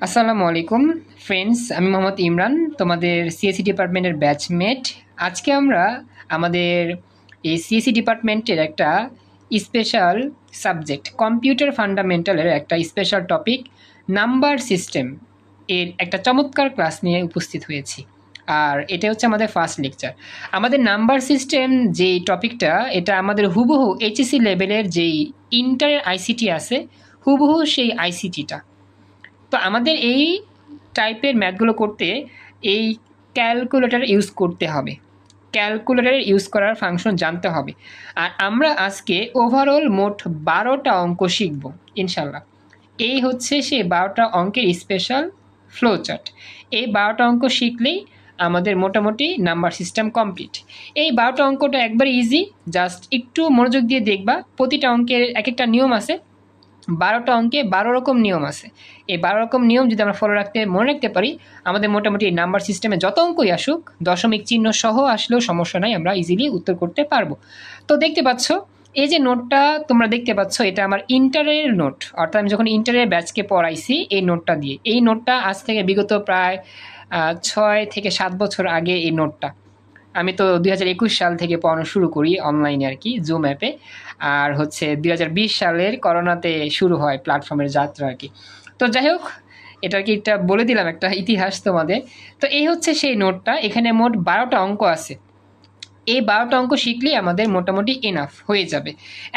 আসসালামু আলাইকুম ফ্রেন্ডস, আমি মোহাম্মদ ইমরান, তোমাদের সিএসসি ডিপার্টমেন্টের ব্যাচমেট। আজকে আমরা আমাদের এই সিএসসি ডিপার্টমেন্টের একটা স্পেশাল সাবজেক্ট কম্পিউটার ফান্ডামেন্টালের একটা স্পেশাল টপিক নাম্বার সিস্টেম এর একটা চমৎকার ক্লাস নিয়ে উপস্থিত হয়েছি। আর এটা হচ্ছে আমাদের ফার্স্ট লেকচার। আমাদের নাম্বার সিস্টেম যেই টপিকটা, এটা আমাদের হুবহু এইচএসসি লেভেলের যেই ইন্টারের আইসিটি আছে, হুবহু সেই আইসিটিটা। তো আমাদের এই টাইপের ম্যাথগুলো করতে এই ক্যালকুলেটর ইউজ করতে হবে, ক্যালকুলেটর ইউজ করার ফাংশন জানতে হবে। আর আমরা আজকে ওভারঅল মোট 12টা অঙ্ক শিখব ইনশাল্লাহ। এই হচ্ছে সেই 12টা অঙ্কের স্পেশাল ফ্লো চার্ট। এই 12টা অঙ্ক শিখলেই আমাদের মোটামুটি নাম্বার সিস্টেম কমপ্লিট। এই 12টা অঙ্কটা একবারে ইজি, জাস্ট একটু মনোযোগ দিয়ে দেখবা। প্রতিটা অঙ্কের এক একটা নিয়ম আছে, 12টা অঙ্কে 12 রকম নিয়ম আছে। এই 12 রকম নিয়ম যদি আমরা মনে রাখতে পারি, আমাদের মোটামুটি নাম্বার সিস্টেমে যত অঙ্কই আসুক, দশমিক চিহ্ন সহ আসলেও সমস্যা নাই, আমরা ইজিলি উত্তর করতে পারবো। তো দেখতে পাচ্ছ, এই যে নোটটা তোমরা দেখতে পাচ্ছ, এটা আমার ইন্টারের নোট, অর্থাৎ আমি যখন ইন্টারের ব্যাচকে পড়াইছি এই নোটটা দিয়ে। এই নোটটা আজ থেকে বিগত প্রায় 6 থেকে 7 বছর আগে এই নোটটা। আমি তো 2021 সাল থেকে পড়ানো শুরু করি অনলাইনে আর কি, জুম অ্যাপে। আর হচ্ছে 2020 সালের করোনাতে শুরু হয় প্ল্যাটফর্মের যাত্রা আর কি। তো যাই হোক, এটা কি একটা বলে দিলাম একটা ইতিহাস তোমাদের। তো এই হচ্ছে সেই নোটটা, এখানে মোট 12টা অঙ্ক আছে। এই 12টা অঙ্ক শিখলেই আমাদের মোটামুটি এনাফ হয়ে যাবে।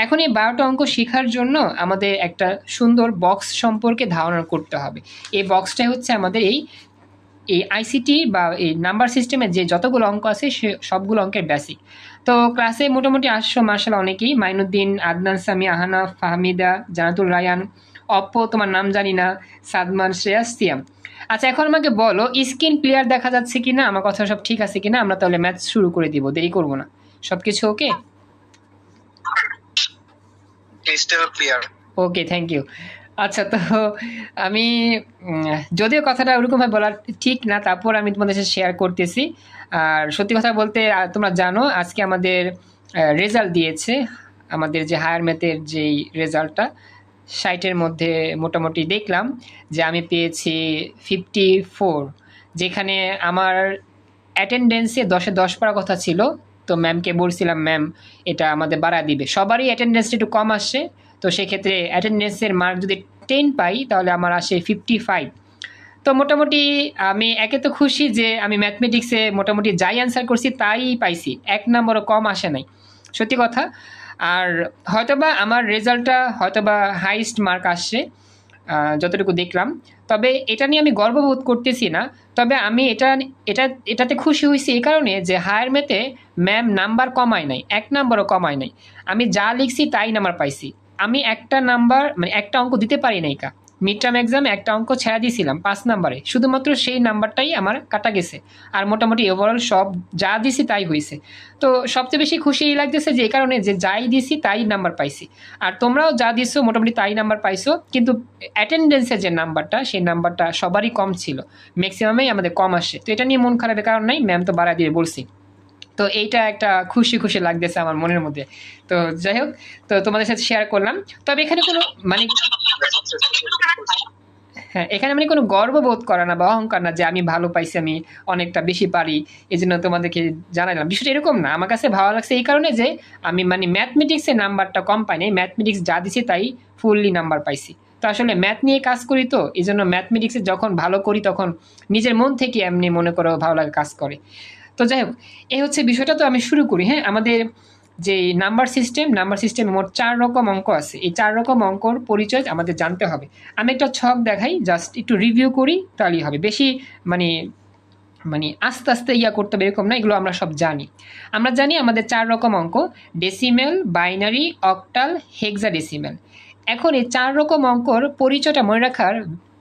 এখন এই 12টা অঙ্ক শেখার জন্য আমাদের একটা সুন্দর বক্স সম্পর্কে ধারণা করতে হবে। এই বক্সটাই হচ্ছে আমাদের এই আইসিটি বা এই নাম্বার সিস্টেমে যে যতগুলো অঙ্ক আছে সে সবগুলো অঙ্কের বেসিক। তো ক্লাসে মোটামুটি আসছো মার্শাল অনেকেই, মাইনুদ্দিন, আদনান সামি, আহানা, ফাহমিদা, জানাতুল রায়ান, অপ্পো তোমার নাম জানি না, সাদমান, শ্রেয়াস, সিয়াম। আচ্ছা, এখন আমাকে বলো স্ক্রিন ক্লিয়ার দেখা যাচ্ছে কিনা, আমার কথা সব ঠিক আছে কিনা। আমরা তাহলে ম্যাথ শুরু করে দিব, দেরি করবো না। সব কিছু ওকে? Okay, thank you. আচ্ছা, তো আমি যদিও কথাটা ওরকমভাবে বলা ঠিক না, তারপর আমি তোমাদের সাথে শেয়ার করতেছি। আর সত্যি কথা বলতে তোমরা জানো আজকে আমাদের রেজাল্ট দিয়েছে, আমাদের যে হায়ার ম্যাথের যেই রেজাল্টটা, 60-এর মধ্যে মোটামুটি দেখলাম যে আমি পেয়েছি 54। যেখানে আমার অ্যাটেন্ডেন্সে 10-এ 10 পাওয়ার কথা ছিল। তো ম্যামকে বলছিলাম, ম্যাম এটা আমাদের বাড়া দিবে, সবারই অ্যাটেন্ডেন্সটা একটু কম আসছে। তো সেক্ষেত্রে অ্যাটেন্ডেন্সের মার্ক যদি 10 পাই তাহলে আমার আসে 55। তো মোটামুটি আমি একে তো খুশি যে আমি ম্যাথমেটিক্সে মোটামুটি যাই অ্যান্সার করছি তাই পাইছি, 1 নম্বরও কম আসে নাই, সত্যি কথা। আর হয়তোবা আমার রেজাল্টটা হয়তোবা হাইস্ট মার্ক আসছে যতটুকু দেখলাম। তবে এটা নিয়ে আমি গর্ববোধ করতেছি না। তবে আমি এটাতে খুশি হয়েছি এই কারণে যে হায়ার ম্যাথে ম্যাম নাম্বার কমায় নাই, 1 নাম্বারও কমায় নাই। আমি যা লিখছি তাই নাম্বার পাইছি। আমি একটা নাম্বার মানে একটা অঙ্ক দিতে পারি নাই কা, মিড টার্ম এক্সামে একটা অঙ্ক ছেড়ে দিয়েছিলাম 5 নাম্বারে, শুধুমাত্র সেই নাম্বারটাই আমার কাটা গেছে। আর মোটামুটি ওভারঅল সব যা দিছি তাই হয়েছে। তো সবচেয়ে বেশি খুশি এই লাগতেছে যে এই কারণে যে যাই দিছি তাই নাম্বার পাইছি। আর তোমরাও যা দিছো মোটামুটি তাই নাম্বার পাইছো, কিন্তু অ্যাটেন্ডেন্সের যে নাম্বারটা সেই নাম্বারটা সবারই কম ছিল, ম্যাক্সিমামেই আমাদের কম আসে। তো এটা নিয়ে মন খারাপের কারণ নাই, ম্যাম তো বাড়া দিয়ে বলছি। তো এইটা একটা খুশি খুশি লাগতেছে আমার মনের মধ্যে। তো যাই হোক, তো তোমাদের সাথে শেয়ার করলাম। তবে এখানে কোনো মানে হ্যাঁ, এখানে মানে কোনো গর্ববোধ করা না বা অহংকার না যে আমি ভালো পাইছি, আমি অনেকটা বেশি পারি, এই জন্য তোমাদেরকে জানালাম। বিষয়টা এরকম না, আমার কাছে ভালো লাগছে এই কারণে যে আমি মানে ম্যাথমেটিক্সের নাম্বারটা কম পাই নাই, ম্যাথমেটিক্স যা দিছি তাই ফুললি নাম্বার পাইছি। তো আসলে ম্যাথ নিয়ে কাজ করি, তো এই জন্য ম্যাথমেটিক্সে যখন ভালো করি তখন নিজের মন থেকে এমনি মনে করো ভালো লাগে কাজ করে। তো যাই হোক, এই হচ্ছে বিষয়টা। তো আমি শুরু করি। হ্যাঁ, আমাদের যে নাম্বার সিস্টেমে মোট 4 রকম অঙ্ক আছে। এই 4 রকম অঙ্কর পরিচয় আমাদের জানতে হবে। আমি একটা ছক দেখাই, জাস্ট একটু রিভিউ করি তাহলেই হবে। বেশি মানে মানে আস্তে আস্তে করতে হবে এরকম না, এগুলো আমরা সব জানি। আমরা জানি আমাদের 4 রকম অঙ্ক: ডেসিমেল, বাইনারি, অক্টাল, হেক্সাডেসিমেল। এখন এই 4 রকম অঙ্কর পরিচয়টা মনে রাখার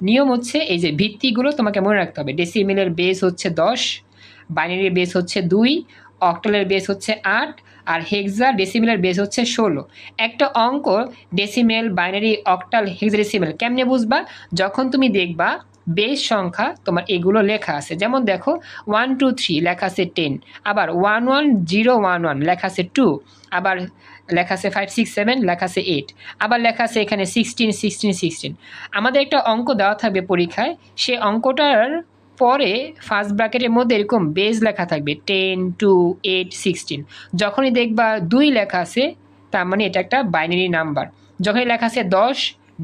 নিয়ম হচ্ছে এই যে ভিত্তিগুলো তোমাকে মনে রাখতে হবে। ডেসিমেলের বেস হচ্ছে 10, বাইনারির বেস হচ্ছে 2, অক্টালের বেস হচ্ছে 8, আর হেক্সা ডেসিমেলের বেস হচ্ছে 16। একটা অঙ্ক ডেসিমেল, বাইনারি, অক্টাল, হেক্সাডেসিমেল কেমনে বুঝবা? যখন তুমি দেখবা বেস সংখ্যা তোমার এগুলো লেখা আছে। যেমন দেখো 1 2 3 লেখা আছে 10, আবার 1 1 0 1 1 লেখা আছে 2, আবার লেখা আছে 5 6 7 লেখা আছে 8, আবার লেখা আছে এখানে 16 16 16। আমাদের একটা অঙ্ক দেওয়া থাকবে পরীক্ষায়, সে অঙ্কটার পরে ফার্স্ট ব্র্যাকেটের মধ্যে এরকম বেস লেখা থাকবে 10 2 8 16। যখনই দেখবা 2 লেখা আছে তার মানে এটা একটা বাইনারি নাম্বার। যখনই লেখা আছে 10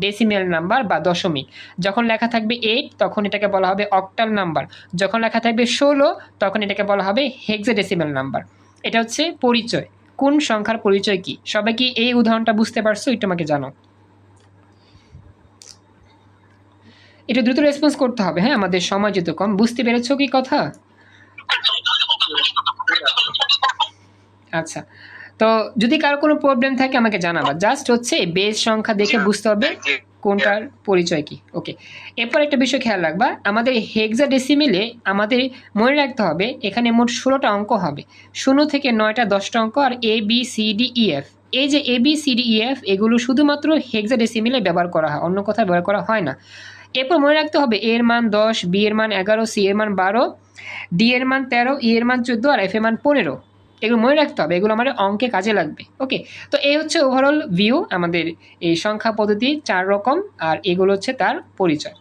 ডেসিমেল নাম্বার বা দশমিক। যখন লেখা থাকবে 8 তখন এটাকে বলা হবে অক্টাল নাম্বার। যখন লেখা থাকবে 16 তখন এটাকে বলা হবে হেক্সাডেসিমেল নাম্বার। এটা হচ্ছে পরিচয়, কোন সংখ্যার পরিচয় কি। সবাই কি এই উদাহরণটা বুঝতে পারছো? একটু আমাকে জানো। এটা দ্রুত রেসপন্স করতে হবে, হ্যাঁ, আমাদের সময় যেহেতু কম। বুঝতে পেরেছো কি কথা? আচ্ছা, তো যদি কারো কোনো প্রবলেম থাকে আমাকে জানাবা। জাস্ট হচ্ছে বেস সংখ্যা দেখে বুঝতে হবে কোনটার পরিচয় কি। ওকে, এরপর একটা বিষয় খেয়াল রাখবা, আমাদের হেক্সাডেসিমেলে আমাদের মনে রাখতে হবে এখানে মোট 16টা অঙ্ক হবে, 0 থেকে 9টা 10টা অঙ্ক, আর A B C D E F. এই যে A B C D E F এগুলো শুধুমাত্র হেক্সাডেসিমেলে ব্যবহার করা হয়, অন্য কোথাও ব্যবহার করা হয় না। এরপর মনে রাখতে হবে এর মান 10, বি এর মান 11, সি এর মান 12, ডি এর মান 13, ই এর মান 14, আর এফ এর মান 15। এগুলো মনে রাখতে হবে, এগুলো আমাদের অঙ্কে কাজে লাগবে। ওকে, তো এই হচ্ছে ওভারঅল ভিউ আমাদের এই সংখ্যা পদ্ধতি 4 রকম, আর এগুলো হচ্ছে তার পরিচয়।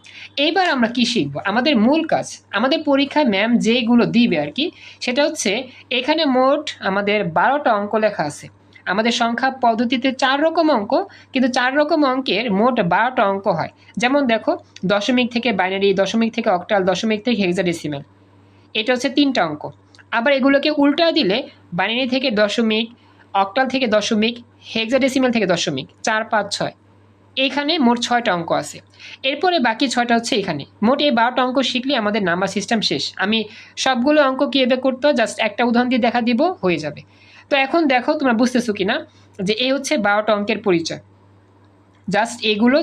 এইবার আমরা কি শিখব? আমাদের মূল কাজ, আমাদের পরীক্ষায় ম্যাম যেগুলো দিবে আর কি, সেটা হচ্ছে এখানে মোট আমাদের 12টা অঙ্ক লেখা আছে। আমাদের সংখ্যা পদ্ধতিতে 4 রকম অঙ্ক, কিন্তু 4 রকম অঙ্কের মোট 12টা অঙ্ক হয়। যেমন দেখো, দশমিক থেকে বাইনারি, দশমিক থেকে অক্টাল, দশমিক থেকে হেক্সাডেসিমেল, এটা হচ্ছে 3টা অঙ্ক। আবার এগুলোকে উল্টা দিলে বাইনারি থেকে দশমিক, অক্টাল থেকে দশমিক, হেক্সাডেসিমেল থেকে দশমিক, 4 5 6, এইখানে মোট 6টা অঙ্ক আছে। এরপরে বাকি 6টা হচ্ছে এখানে। মোট এই 12টা অঙ্ক শিখলে আমাদের নাম্বার সিস্টেম শেষ। আমি সবগুলো অঙ্ক কীভাবে করতে হয় জাস্ট একটা উদাহরণ দিয়ে দেখা দিব, হয়ে যাবে। তো এখন দেখো তোমরা বুঝতেছো কিনা যে এই হচ্ছে 12টা অঙ্কের পরিচয়। জাস্ট এগুলো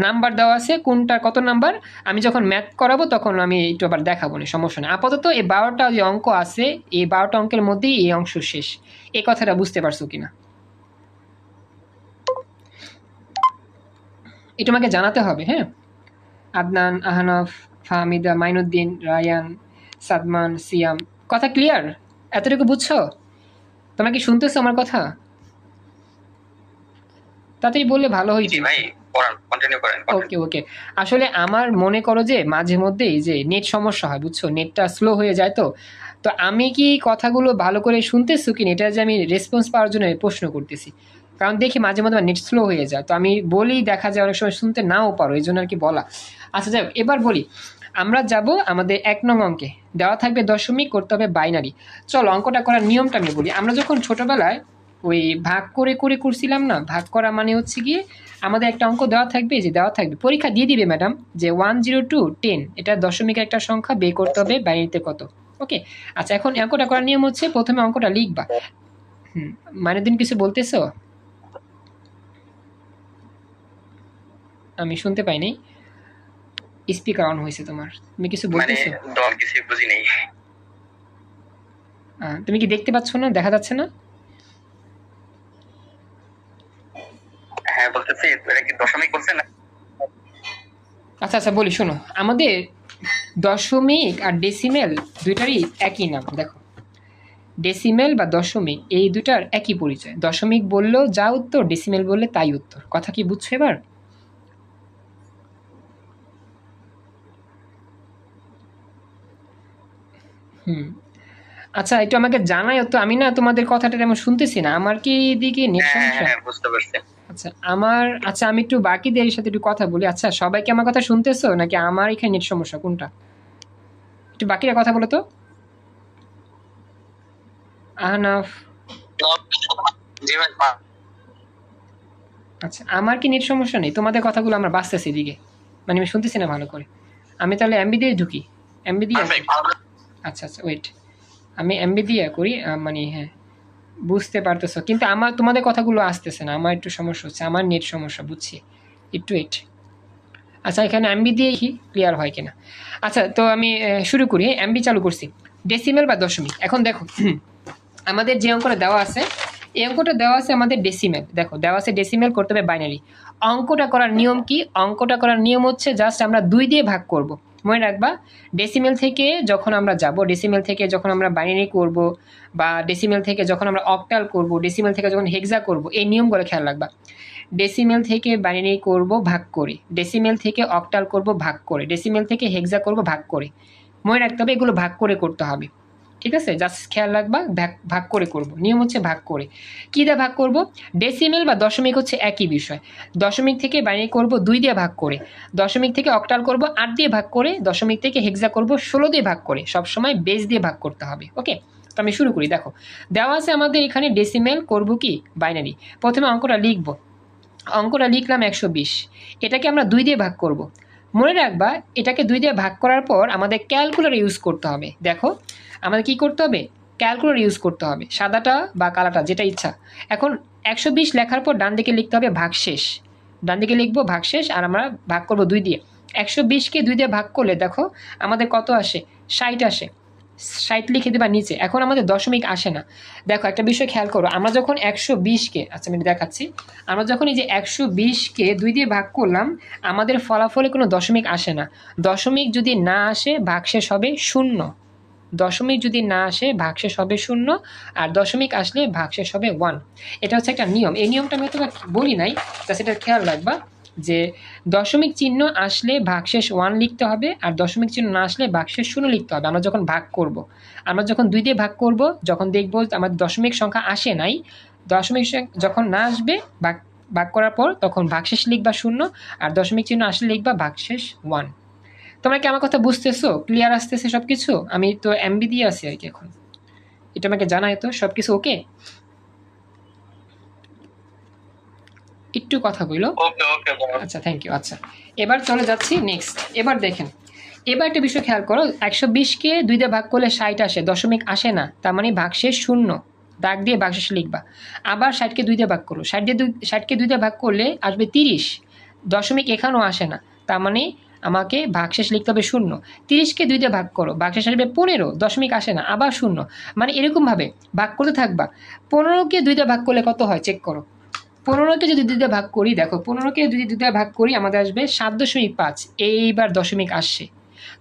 নাম্বার দেওয়া আছে, কোনটা কত নাম্বার, আমি যখন ম্যাথ করাবো তখন আমি একটু আবার দেখাবো না, সমস্যা নেই। আপাতত এই 12টা যে অঙ্ক আছে, এই 12টা অঙ্কের মধ্যেই এই অংশ শেষ। এই কথাটা বুঝতে পারছো কিনা এটা আমাকে জানাতে হবে, হ্যাঁ। আদনান, আহনাফ, ফাহমিদা, মাইনুদ্দিন, রায়ান, সাদমান, সিয়াম, কথা ক্লিয়ার? এতটুকু বুঝছো? তোমরা কি শুনতেছো আমার কথা? তাড়াতাড়ি বললে ভালো হইতো। ওকে ওকে, আসলে আমার মনে করো যে মাঝে মধ্যেই যে নেট সমস্যা হয়, বুঝছো, নেটটা স্লো হয়ে যায়। তো তো আমি কি কথাগুলো ভালো করে শুনতেছো কিনা এটা যে আমি রেসপন্স পাওয়ার জন্য প্রশ্ন করতেছি, কারণ দেখি মাঝে মধ্যে নেট স্লো হয়ে যায়, তো আমি বলি, দেখা যায় অনেক সময় শুনতে নাও পারো, এই জন্য আর কি বলা। আচ্ছা যাই হোক, এবার বলি, আমরা যাব আমাদের 1 নং অঙ্কে। দেওয়া থাকবে দশমিক, করতে হবে বাইনারি। চলো অঙ্কটা করার নিয়মটা আমি বলি। আমরা যখন ছোটবেলায় ওই ভাগ করে করে করছিলাম না, ভাগ করা মানে হচ্ছে গিয়ে আমাদের একটা অঙ্ক দেওয়া থাকবে, যে দেওয়া থাকবে, পরীক্ষা দিয়ে দিবে ম্যাডাম, যে 1 0 2 10, এটা দশমিক একটা সংখ্যা, বের করতে হবে বাইনারিতে কত। ওকে, আচ্ছা এখন অঙ্কটা করার নিয়ম হচ্ছে প্রথমে অঙ্কটা লিখবা। মাইনুদ্দিন কিছু বলতেছো? আমি শুনতে পাইনি, স্পিকার অন হয়েছে তোমার, তুমি কিছু বলতেছো? কিছু বুঝি নাই। তুমি কি দেখতে পাচ্ছ না, দেখা যাচ্ছে না? হ্যাঁ বলতেছি, এটা কি দশমিক বলছে না? আচ্ছা আচ্ছা বলি, শোনো, আমাদের দশমিক আর ডেসিমেল দুইটারই একই নাম। দেখো, ডেসিমেল বা দশমিক এই দুটার একই পরিচয়। দশমিক বললেও যা উত্তর, ডেসিমেল বললে তাই উত্তর। কথা কি বুঝছো এবার? আচ্ছা একটু আমাকে জানাই তো, আমি না তোমাদের কথাটা তেমন শুনতেছি না। আমার কি এদিকে নেট সমস্যা? হ্যাঁ বুঝতে পারছি। আচ্ছা আমি একটু বাকিদের সাথে একটু কথা বলি। আচ্ছা সবাই কি আমার কথা শুনতেছো, নাকি আমার এখানে নেট সমস্যা, কোনটা? একটু বাকিরা কথা বলো তো। আহনাফ, আচ্ছা আমার কি নেট সমস্যা নেই? তোমাদের কথাগুলো আমার বাঁচতেছে এদিকে, মানে আমি শুনতেছি না ভালো করে। আমি তাহলে এমবি দিয়ে ঢুকি, এমবি দিয়ে। আচ্ছা আচ্ছা ওয়েট, আমি এমবি দিয়ে করি, মানে হ্যাঁ বুঝতে পারতেছো, কিন্তু আমার তোমাদের কথাগুলো আসতেছে না, আমার একটু সমস্যা হচ্ছে, আমার নেট সমস্যা, বুঝছি, একটু ওয়েট। আচ্ছা এখানে এমবি দিয়ে ক্লিয়ার হয় কিনা। আচ্ছা তো আমি শুরু করি, এমবি চালু করছি। ডেসিমেল বা দশমিক, এখন দেখো আমাদের যে অঙ্কটা দেওয়া আছে, এই অঙ্কটা দেওয়া আছে আমাদের ডেসিমেল। দেখো দেওয়া আছে ডেসিমেল, করতে হবে বাইনারি। অঙ্কটা করার নিয়ম কি? অঙ্কটা করার নিয়ম হচ্ছে জাস্ট আমরা 2 দিয়ে ভাগ করব। মনে রাখবা ডেসিমেল থেকে যখন আমরা যাব, ডেসিমেল থেকে যখন আমরা বাইনারি করব, বা ডেসিমেল থেকে যখন আমরা অক্টাল করব, ডেসিমেল থেকে যখন হেক্সা করব, এই নিয়মগুলো খেয়াল রাখবা। ডেসিমেল থেকে বাইনারি করব ভাগ করে, ডেসিমেল থেকে অক্টাল করব ভাগ করে, ডেসিমেল থেকে হেক্সা করব ভাগ করে। মনে রাখতে হবে এগুলো ভাগ করে করতে হবে, ঠিক আছে? জাস্ট খেয়াল রাখবা ভাগ করে করব, নিয়ম হচ্ছে ভাগ করে। কী দিয়ে ভাগ করব? ডেসিমেল বা দশমিক হচ্ছে একই বিষয়। দশমিক থেকে বাইনারি করব 2 দিয়ে ভাগ করে, দশমিক থেকে অক্টাল করব 8 দিয়ে ভাগ করে, দশমিক থেকে হেক্সা করব 16 দিয়ে ভাগ করে। সবসময় বেস দিয়ে ভাগ করতে হবে, ওকে? তো আমি শুরু করি। দেখো দেওয়া আছে আমাদের এখানে ডেসিমেল করব কি বাইনারি। প্রথমে অঙ্কটা লিখব, অঙ্কটা লিখলাম 120, এটাকে আমরা 2 দিয়ে ভাগ করব। মনে রাখবা এটাকে 2 দিয়ে ভাগ করার পর আমাদের ক্যালকুলেটর ইউজ করতে হবে। দেখো আমাদের কি করতে হবে? ক্যালকুলেটর ইউজ করতে হবে, সাদাটা বা কালাটা যেটা ইচ্ছা। এখন 120 লেখার পর ডান দিকে লিখতে হবে ভাগশেষ, ডান দিকে লিখবো ভাগশেষ, আর আমরা ভাগ করব 2 দিয়ে। 120কে 2 দিয়ে ভাগ করলে দেখো আমাদের কত আসে? 60 আসে। 60 লিখে দেবা নিচে। এখন আমাদের দশমিক আসে না। দেখো একটা বিষয় খেয়াল করো, আমরা যখন 120কে, আচ্ছা আমি দেখাচ্ছি, আমরা যখন এই যে 120কে 2 দিয়ে ভাগ করলাম, আমাদের ফলাফলে কোনো দশমিক আসে না। দশমিক যদি না আসে ভাগশেষ হবে 0। দশমিক যদি না আসে ভাগশেষ হবে 0, আর দশমিক আসলে ভাগশেষ হবে 1। এটা হচ্ছে একটা নিয়ম। এই নিয়মটা আমি তোমাকে বলি নাই, তা সেটা খেয়াল রাখবা যে দশমিক চিহ্ন আসলে ভাগশেষ 1 লিখতে হবে, আর দশমিক চিহ্ন না আসলে ভাগশেষ 0 লিখতে হবে। আমরা যখন ভাগ করব, আমরা যখন 2 দিয়ে ভাগ করব, যখন দেখব আমার দশমিক সংখ্যা আসে নাই, দশমিক যখন না আসবে ভাগ করার পর তখন ভাগশেষ লিখবা 0, আর দশমিক চিহ্ন আসলে লিখবা ভাগশেষ 1। তোমরা কি আমার কথা বুঝতেছো? ক্লিয়ার আসতেছে সব কিছু? আমি তো এমবি দিয়ে আছি আর কি এখন, এটা আমাকে জানায় তো সব কিছু ওকে? একটু কথা বললো। ওকে ওকে আচ্ছা থ্যাংক ইউ। আচ্ছা এবার চলে যাচ্ছি নেক্সট। এবার দেখেন, এবার একটা বিষয় খেয়াল করো, 120কে 2 দিয়ে ভাগ করলে 60 আসে, দশমিক আসে না, তার মানে ভাগশেষ 0, দাগ দিয়ে ভাগশেষ লিখবা। আবার 60কে 2 দিয়ে ভাগ করো, 60কে 2 দিয়ে ভাগ করলে আসবে 30, দশমিক এখানেও আসে না, তার মানে আমাকে ভাগশেষ লিখতে হবে 0। 30কে 2 দিয়ে ভাগ করো, ভাগশেষ আসবে 15, দশমিক আসে না, আবার 0। মানে এরকমভাবে ভাগ করতে থাকবা। 15কে 2 দিয়ে ভাগ করলে কত হয় চেক করো। 15কে যদি 2 দিয়ে ভাগ করি, দেখো 15কে যদি 2 দিয়ে ভাগ করি আমাদের আসবে 7.5। এইবার দশমিক আসছে,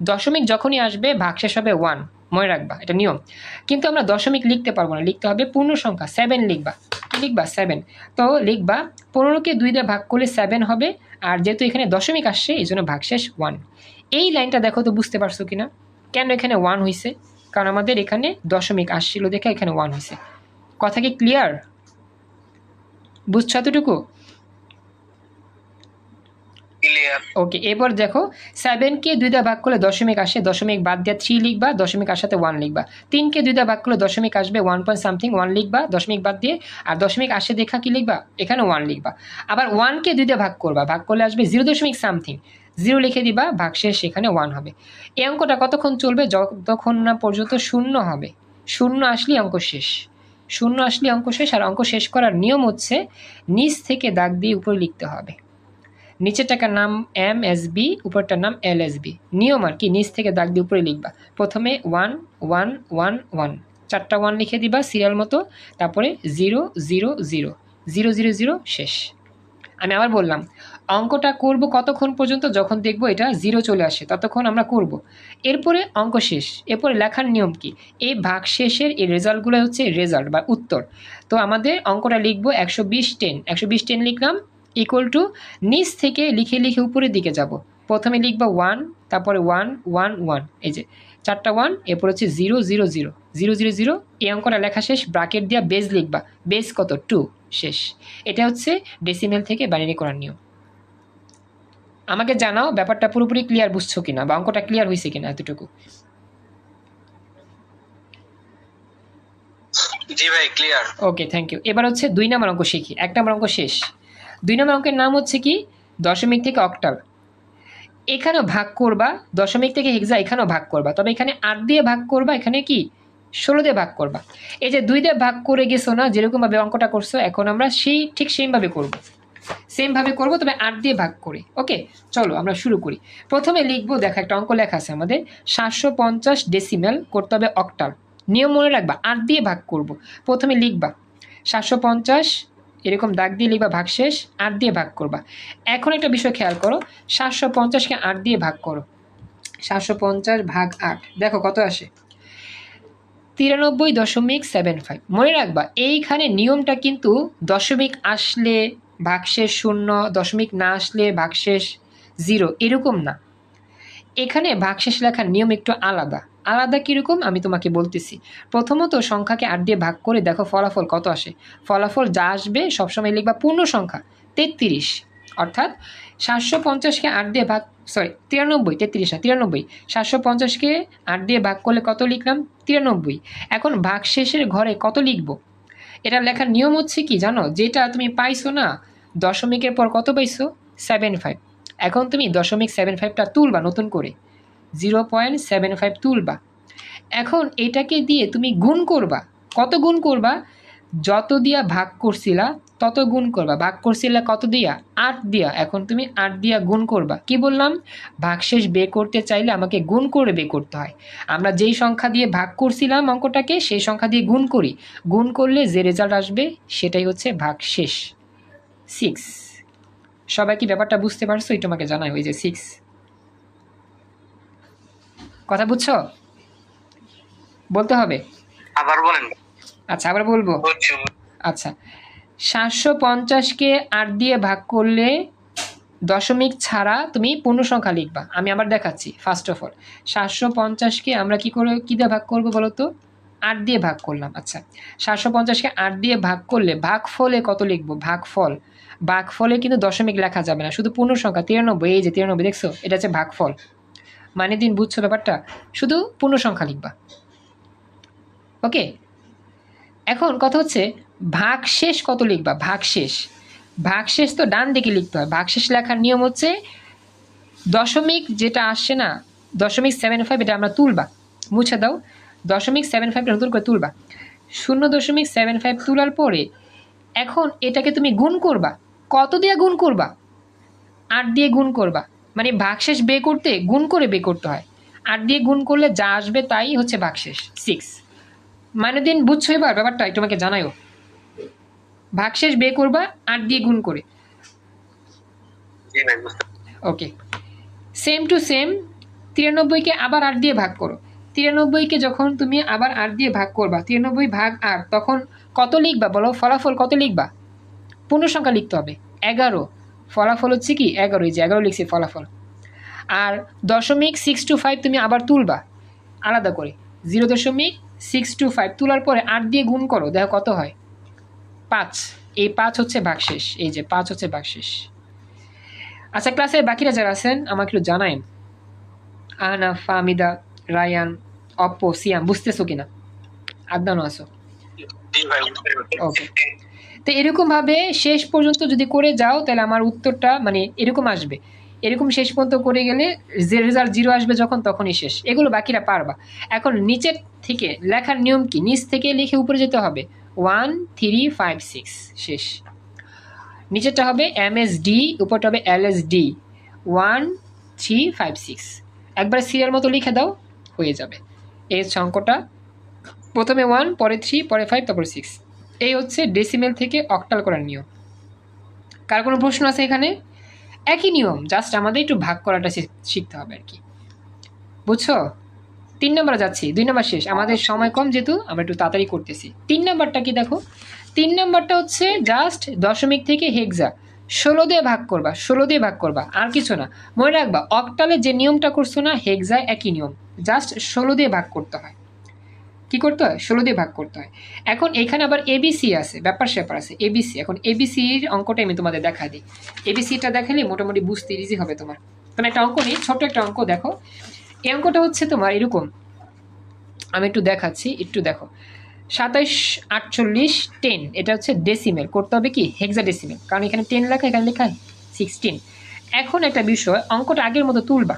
দশমিক যখনই আসবে ভাগশেষ হবে 1, মনে রাখবা এটা নিয়ম। কিন্তু আমরা দশমিক লিখতে পারবো না, লিখতে হবে পূর্ণ সংখ্যা 7 লিখবা। কি লিখবা? 7। তো লিখবা 15কে 2 দিয়ে ভাগ করলে 7 হবে, আর যেহেতু এখানে দশমিক আসছে এই জন্য ভাগশেষ 1। এই লাইনটা দেখো তো বুঝতে পারছো কিনা কেন এখানে 1 হয়েছে? কারণ আমাদের এখানে দশমিক আসছিল দেখে এখানে 1 হয়েছে। কথা কি ক্লিয়ার? বুঝছো এতটুকু? ওকে এবার দেখো 7কে 2 দিয়ে ভাগ করলে দশমিক আসে, দশমিক বাদ দিয়ে 3 লিখবা, দশমিক আসার সাথে 1 লিখবা। 3কে 2 দিয়ে ভাগ করলে দশমিক আসবে 1 পয়েন্ট সামথিং, 1 লিখবা দশমিক বাদ দিয়ে, আর দশমিক আসে দেখা কি লিখবা? এখানে 1 লিখবা। আবার 1কে 2 দিয়ে ভাগ করবা, ভাগ করলে আসবে 0 দশমিক সামথিং, 0 লিখে দিবা, ভাগশেষ এখানে 1 হবে। এই অঙ্কটা কতক্ষণ চলবে? যতক্ষণ না পর্যন্ত 0 হবে। 0 আসলে অঙ্ক শেষ, 0 আসলে অঙ্ক শেষ। আর অঙ্ক শেষ করার নিয়ম হচ্ছে নিচ থেকে দাগ দিয়ে উপরে লিখতে হবে। নিচেরটার নাম MSB, উপরটার নাম LSB। নিয়ম আর কি, নিচ থেকে দাগ দিয়ে উপরে লিখবা। প্রথমে 1 1 1 1, 4টা 1 লিখে দিবা সিরিয়াল মতো, তারপরে 0 0 0 0 0 0 শেষ। আমি আবার বললাম অঙ্কটা করব কতক্ষণ পর্যন্ত? যখন দেখব এটা 0 চলে আসে ততক্ষণ আমরা করব, এরপরে অঙ্ক শেষ। এরপরে লেখার নিয়ম কি? এই ভাগ শেষের এই রেজাল্টগুলো হচ্ছে রেজাল্ট বা উত্তর। তো আমাদের অঙ্কটা লিখবো 120 10, 120 10 লিখলাম ইকুয়াল টু, নিচ থেকে লিখে লিখে উপরের দিকে যাব। প্রথমে লিখবা 1, তারপরে 1 1 1, এই যে 4টা 1, এরপর হচ্ছে 0 0 0 0 0 0। এই অঙ্কটা লেখা শেষ, ব্র্যাকেট দিয়ে বেস লিখবা, বেস কত? 2, শেষ। এটা হচ্ছে ডেসিমেল থেকে বাইনারি করার নিয়ম। আমাকে জানাও ব্যাপারটা পুরোপুরি ক্লিয়ার বুঝছো কিনা, বা অঙ্কটা ক্লিয়ার হয়েছে কিনা এতটুকু। জি ভাই ক্লিয়ার। Okay thank you. এবার হচ্ছে 2 নম্বর অঙ্ক শিখি, 1 নম্বর অঙ্ক শেষ। 2 নম্বর অঙ্কের নাম হচ্ছে কি? দশমিক থেকে অক্টাল। এখানেও ভাগ করবা, দশমিক থেকে হেক্সা এখানেও ভাগ করবা, তবে এখানে 8 দিয়ে ভাগ করবা, এখানে কি 16 দিয়ে ভাগ করবা। এই যে 2 দিয়ে ভাগ করে গেছো না, যেরকমভাবে অঙ্কটা করছো, এখন আমরা ঠিক সেমভাবে করব, সেমভাবে করবো, তবে 8 দিয়ে ভাগ করে। ওকে চলো আমরা শুরু করি। প্রথমে লিখবো, দেখা একটা অঙ্ক লেখা আছে আমাদের 750 ডেসিমেল করতে হবে অক্টাল। নিয়ম মনে রাখবা, 8 দিয়ে ভাগ করব। প্রথমে লিখবা 750, এরকম দাগ দিয়ে লিখবা ভাগশেষ, 8 দিয়ে ভাগ করবা। এখন একটা বিষয় খেয়াল করো, 750কে 8 দিয়ে ভাগ করো, 750 ভাগ 8, দেখো কত আসে, 93.75। মনে রাখবা এইখানে নিয়মটা কিন্তু দশমিক আসলে ভাগশেষ 0, দশমিক না আসলে ভাগশেষ 0, এরকম না। এখানে ভাগশেষ লেখার নিয়ম একটু আলাদা। আলাদা কীরকম আমি তোমাকে বলতেছি। প্রথমত সংখ্যাকে 8 দিয়ে ভাগ করে দেখো ফলাফল কত আসে। ফলাফল যা আসবে সবসময় লিখবা পূর্ণ সংখ্যা 33, অর্থাৎ 750কে 8 দিয়ে ভাগ, সরি 93, 33 না 93, 750কে 8 দিয়ে ভাগ করলে কত লিখলাম, 93। এখন ভাগশেষের ঘরে কত লিখবো, এটা লেখার নিয়ম হচ্ছে কি জানো, যেটা তুমি পাইছো না দশমিকের পর কত পাইছো, 75। এখন তুমি 0.75টা তুলবা নতুন করে, 0.75 তুলবা। এখন এটাকে দিয়ে তুমি গুণ করবা। কত গুণ করবা, যত দিয়া ভাগ করছিলা তত গুণ করবা। ভাগ করছিলা কত দিয়া, 8 দিয়া। এখন তুমি 8 দিয়া গুণ করবা। কি বললাম, ভাগশেষ বের করতে চাইলে আমাকে গুণ করে বের করতে হয়। আমরা যেই সংখ্যা দিয়ে ভাগ করছিলাম অঙ্কটাকে সেই সংখ্যা দিয়ে গুণ করি। গুণ করলে যে রেজাল্ট আসবে সেটাই হচ্ছে ভাগশেষ 6। সবাই কি ব্যাপারটা বুঝতে পারছো? এই তোমাকে জানাই, ওই যে 6, কথা বুঝছো? বলতে হবে? আবার বলেন। আচ্ছা আবার বলবো। আচ্ছা, 750কে 8 দিয়ে ভাগ করলে দশমিক ছাড়া তুমি পূর্ণ সংখ্যা লিখবা। আমি আবার দেখাচ্ছি। ফার্স্ট অফ অল 750কে আমরা কি দিয়ে ভাগ করবো বলো তো, 8 দিয়ে ভাগ করলাম। আচ্ছা, 750কে 8 দিয়ে ভাগ করলে ভাগফলে কত লিখবো, ভাগফল। ভাগফলে কিন্তু দশমিক লেখা যাবে না, শুধু পূর্ণ সংখ্যা 93। এই যে 93 দেখছো, এটা হচ্ছে ভাগফল। মানে দিন বুঝছো ব্যাপারটা, শুধু পূর্ণ সংখ্যা লিখবা। ওকে, এখন কথা হচ্ছে ভাগশেষ কত লিখবা। ভাগশেষ, ভাগশেষ তো ডান দিকে লিখতে হয়। ভাগশেষ লেখার নিয়ম হচ্ছে দশমিক যেটা আসছে না 0.75, এটা আমরা তুলবা, মুছে দাও। 0.75টা নতুন করে তুলবা। 0.75 তোলার পরে এখন এটাকে তুমি গুণ করবা। কত দিয়ে গুণ করবা, 8 দিয়ে গুণ করবা। মানে ভাগশেষ বের করতে গুণ করে বের করতে হয়। 8 দিয়ে গুণ করলে যা আসবে তাই হচ্ছে ভাগশেষ 6। মানে দিন বুঝছো এবার ব্যাপারটা, তোমাকে জানাইও। ভাগশেষ বের করবা 8 দিয়ে গুণ করে। ওকে, সেম টু সেম 93কে আবার 8 দিয়ে ভাগ করো। 93কে যখন তুমি আবার 8 দিয়ে ভাগ করবা, 93 ভাগ 8, তখন কত লিখবা বলো, ফলাফল কত লিখবা, পূর্ণ সংখ্যা লিখতে হবে 11। ফলাফল হচ্ছে কি 11, এই যে 11 লিখছি ফলাফল। আর 0.625 তুমি আবার তুলবা আলাদা করে। 0.625 তোলার পরে 8 দিয়ে গুণ করো, দেখো কত হয়, 5। এই 5 হচ্ছে ভাগশেষ, এই যে 5 হচ্ছে ভাগশেষ। আচ্ছা, ক্লাসের বাকিরা যারা আছেন আমাকে একটু জানায়েন, আহনা, ফাহমিদা, রায়ান, অপ্পো, সিয়াম, বুঝতেছো কিনা, আদনানও আসো? ওকে, তো এরকমভাবে শেষ পর্যন্ত যদি করে যাও তাহলে আমার উত্তরটা মানে এরকম আসবে। এরকম শেষ পর্যন্ত করে গেলে যে রেজাল্ট 0 আসবে যখন, তখনই শেষ। এগুলো বাকিরা পারবা। এখন নিচের থেকে লেখার নিয়ম কি, নিচ থেকে লিখে উপরে যেতে হবে। 1 3 5 6, শেষ। নিচেরটা হবে MSD, উপরটা হবে LSD। 1 3 5 6, একবার সিরিয়াল মতো লিখে দাও, হয়ে যাবে। এই অঙ্কটা প্রথমে 1, পরে 3, পরে 5, তারপরে 6। এই হচ্ছে ডেসিমেল থেকে অক্টাল করার নিয়ম। কার কোনো প্রশ্ন আছে এখানে? একই নিয়ম, জাস্ট আমাদের একটু ভাগ করাটা শিখতে হবে আর কি, বুঝছো? 3 নম্বরে যাচ্ছি, 2 নম্বর শেষ, আমাদের সময় কম যেহেতু আমরা একটু তাড়াতাড়ি করতেছি। 3 নম্বরটা কি দেখো, 3 নম্বরটা হচ্ছে জাস্ট দশমিক থেকে হেক্সা 16 দিয়ে ভাগ করবা, 16 দিয়ে ভাগ করবা, আর কিছু না। মনে রাখবা অক্টালে যে নিয়মটা করছো না, হেক্সায় একই নিয়ম, জাস্ট 16 দিয়ে ভাগ করতে হয়। কি করতে হয়, 16 দিয়ে ভাগ করতে হয়। এখন এখানে আবার এবিসি আছে, ব্যাপার স্যাপার আছে, এবিসি। এখন এবিসির অঙ্কটা আমি তোমাদের দেখা দিই। এবিসিটা দেখালে মোটামুটি বুঝতে ইজি হবে তোমার। তুমি একটা অঙ্ক নিই, ছোট একটা অঙ্ক দেখো। এই অঙ্কটা হচ্ছে তোমার এরকম, আমি একটু দেখাচ্ছি, একটু দেখো। 27 48 10, এটা হচ্ছে ডেসিমেল, করতে হবে কি হেক্সা ডেসিমেল, কারণ এখানে 10 লেখা, এখানে লেখা 16। এখন একটা বিষয়, অঙ্কটা আগের মতো তুলবা,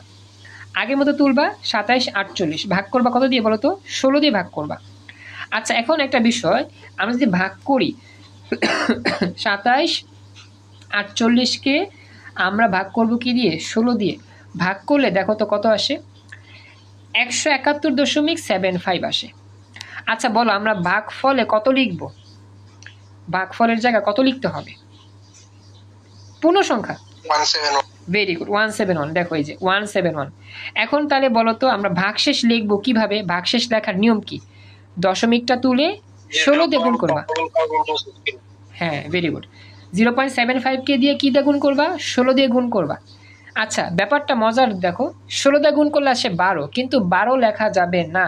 আগের মতো তুলবা। 27 48 ভাগ করবা কত দিয়ে বলো তো, 16 দিয়ে ভাগ করবা। আচ্ছা, এখন একটা বিষয়, আমরা যদি ভাগ করি 27 48কে আমরা ভাগ করব কি দিয়ে, 16 দিয়ে। ভাগ করলে দেখো তো কত আসে, 171.75 আসে। আচ্ছা বলো, আমরা ভাগফলে কত লিখব, ভাগফলের জায়গায় কত লিখতে হবে, পূর্ণ সংখ্যা। Very good, 171। দেখো এই যে 171। এখন তাহলে বলো তো আমরা ভাগশেষ লিখবো কিভাবে? ভাগশেষ লেখার নিয়ম কি? দশমিকটা তুলে 16 দিয়ে গুণ করবা। হ্যাঁ, ভেরি গুড। 0.75কে দিয়ে কি দিয়ে গুণ করবা? 16 দিয়ে গুণ করবা। আচ্ছা, ব্যাপারটা মজার দেখো, 16 দিয়ে গুণ করলে আসে 12, কিন্তু 12 লেখা যাবে না।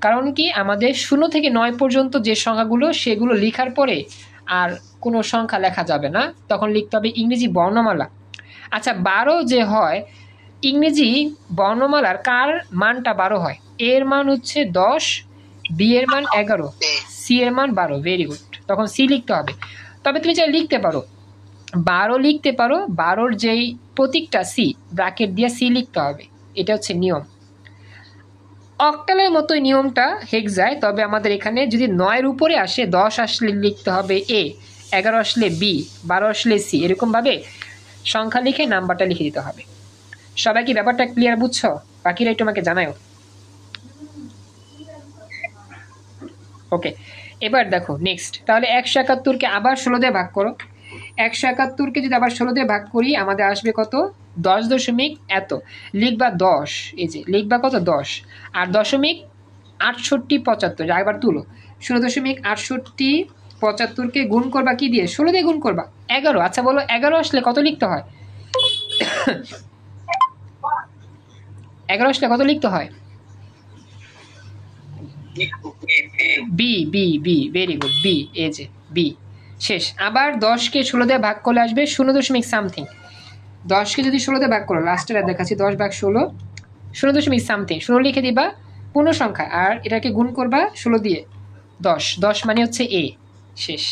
কারণ কি, আমাদের 0 থেকে 9 পর্যন্ত যে সংখ্যাগুলো, সেগুলো লেখার পরে আর কোনো সংখ্যা লেখা যাবে না, তখন লিখতে হবে ইংরেজি বর্ণমালা। আচ্ছা, 12 যে হয়, ইংরেজি বর্ণমালার কার মানটা 12 হয়? এর মান হচ্ছে 10, বি এর মান 11, সি এর মান 12। ভেরি গুড, তখন সি লিখতে হবে। তবে তুমি চাই লিখতে পারো 12 লিখতে পারো, 12-র যেই প্রতীকটা সি, ব্র্যাকেট দিয়ে সি লিখতে হবে, এটা হচ্ছে নিয়ম। অক্টালের মতোই নিয়মটা হেক্সায়, তবে আমাদের এখানে যদি 9-এর উপরে আসে, 10 আসলে লিখতে হবে এ, 11 আসলে বি, 12 আসলে সি, এরকমভাবে সংখ্যা লিখে নাম্বারটা লিখে দিতে হবে। সবাই কি ব্যাপারটা ক্লিয়ার বুঝছো? বাকিরা একটু আমাকে জানাও। ওকে, এবার দেখো নেক্সট, তাহলে 171কে আবার 16 দিয়ে ভাগ করো। 171কে যদি আবার 16 দিয়ে ভাগ করি, আমাদের আসবে কত? 10 দশমিক এত। লিখবা 10, এই যে লিখবা কত? 10। আর দশমিক 6875, একবার তুলো। 0.6875কে গুণ করবা কি দিয়ে? 16 দিয়ে গুণ করবা। 11। আচ্ছা বলো, 11 আসলে কত লিখতে হয়? 11 আসলে কত লিখতে হয়? B, B, B, very good, B, এই যে বি। শেষ। আবার 10কে 16 দিয়ে ভাগ করলে আসবে 0 সামথিং। 10কে যদি 16 দিয়ে ভাগ করো, লাস্টের দেখাচ্ছি, 10 ভাগ 16, 0 সামথিং। 16 লিখে দিবা পূর্ণ সংখ্যা, আর এটাকে গুণ করবা 16 দিয়ে। 10, 10 মানে হচ্ছে এ। শেষ।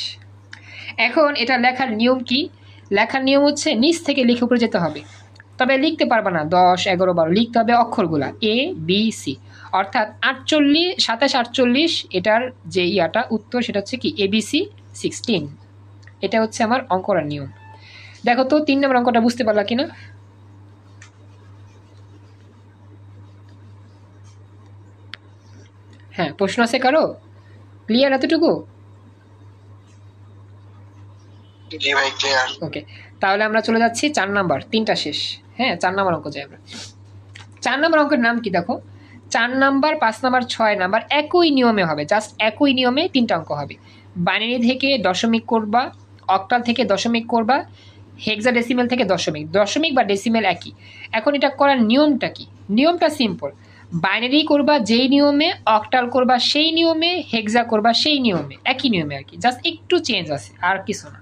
এখন এটা লেখার নিয়ম কি? লেখার নিয়ম হচ্ছে নিচ থেকে লিখে উপরে যেতে হবে। তবে লিখতে পারবা না 10, 11, 12, লিখতে হবে অক্ষরগুলা এ, বি, সি। অর্থাৎ 48, 27, 48, এটার যে ইয়াটা উত্তর, সেটা হচ্ছে কি ABC 16। এটা হচ্ছে আমার অঙ্ক করার নিয়ম। দেখো তো 3 নম্বর অঙ্কটা বুঝতে পারলা কিনা? হ্যাঁ, প্রশ্ন আছে কারো? ক্লিয়ার এতটুকু? জি ভাই, ক্লিয়ার। ওকে, তাহলে আমরা চলে যাচ্ছি 4 নাম্বার, 3টা শেষ। হ্যাঁ, 4 নাম্বার অঙ্ক যাই আমরা। 4 নাম্বার অঙ্কের নাম কি দেখো? 4 নাম্বার, 5 নাম্বার, 6 নাম্বার একই নিয়মে হবে, জাস্ট একই নিয়মে 3টা অঙ্ক হবে। বাইনারি থেকে দশমিক করবা, অক্টাল থেকে দশমিক করবা, হেক্সাডেসিমেল থেকে দশমিক। দশমিক বা ডেসিমেল একই। এখন এটা করার নিয়মটা কি? নিয়মটা সিম্পল। বাইনারি করবা যেই নিয়মে, অক্টাল করবা সেই নিয়মে, হেক্সা করবা সেই নিয়মে, একই নিয়মে আর কি, জাস্ট একটু চেঞ্জ আছে, আর কিছু না।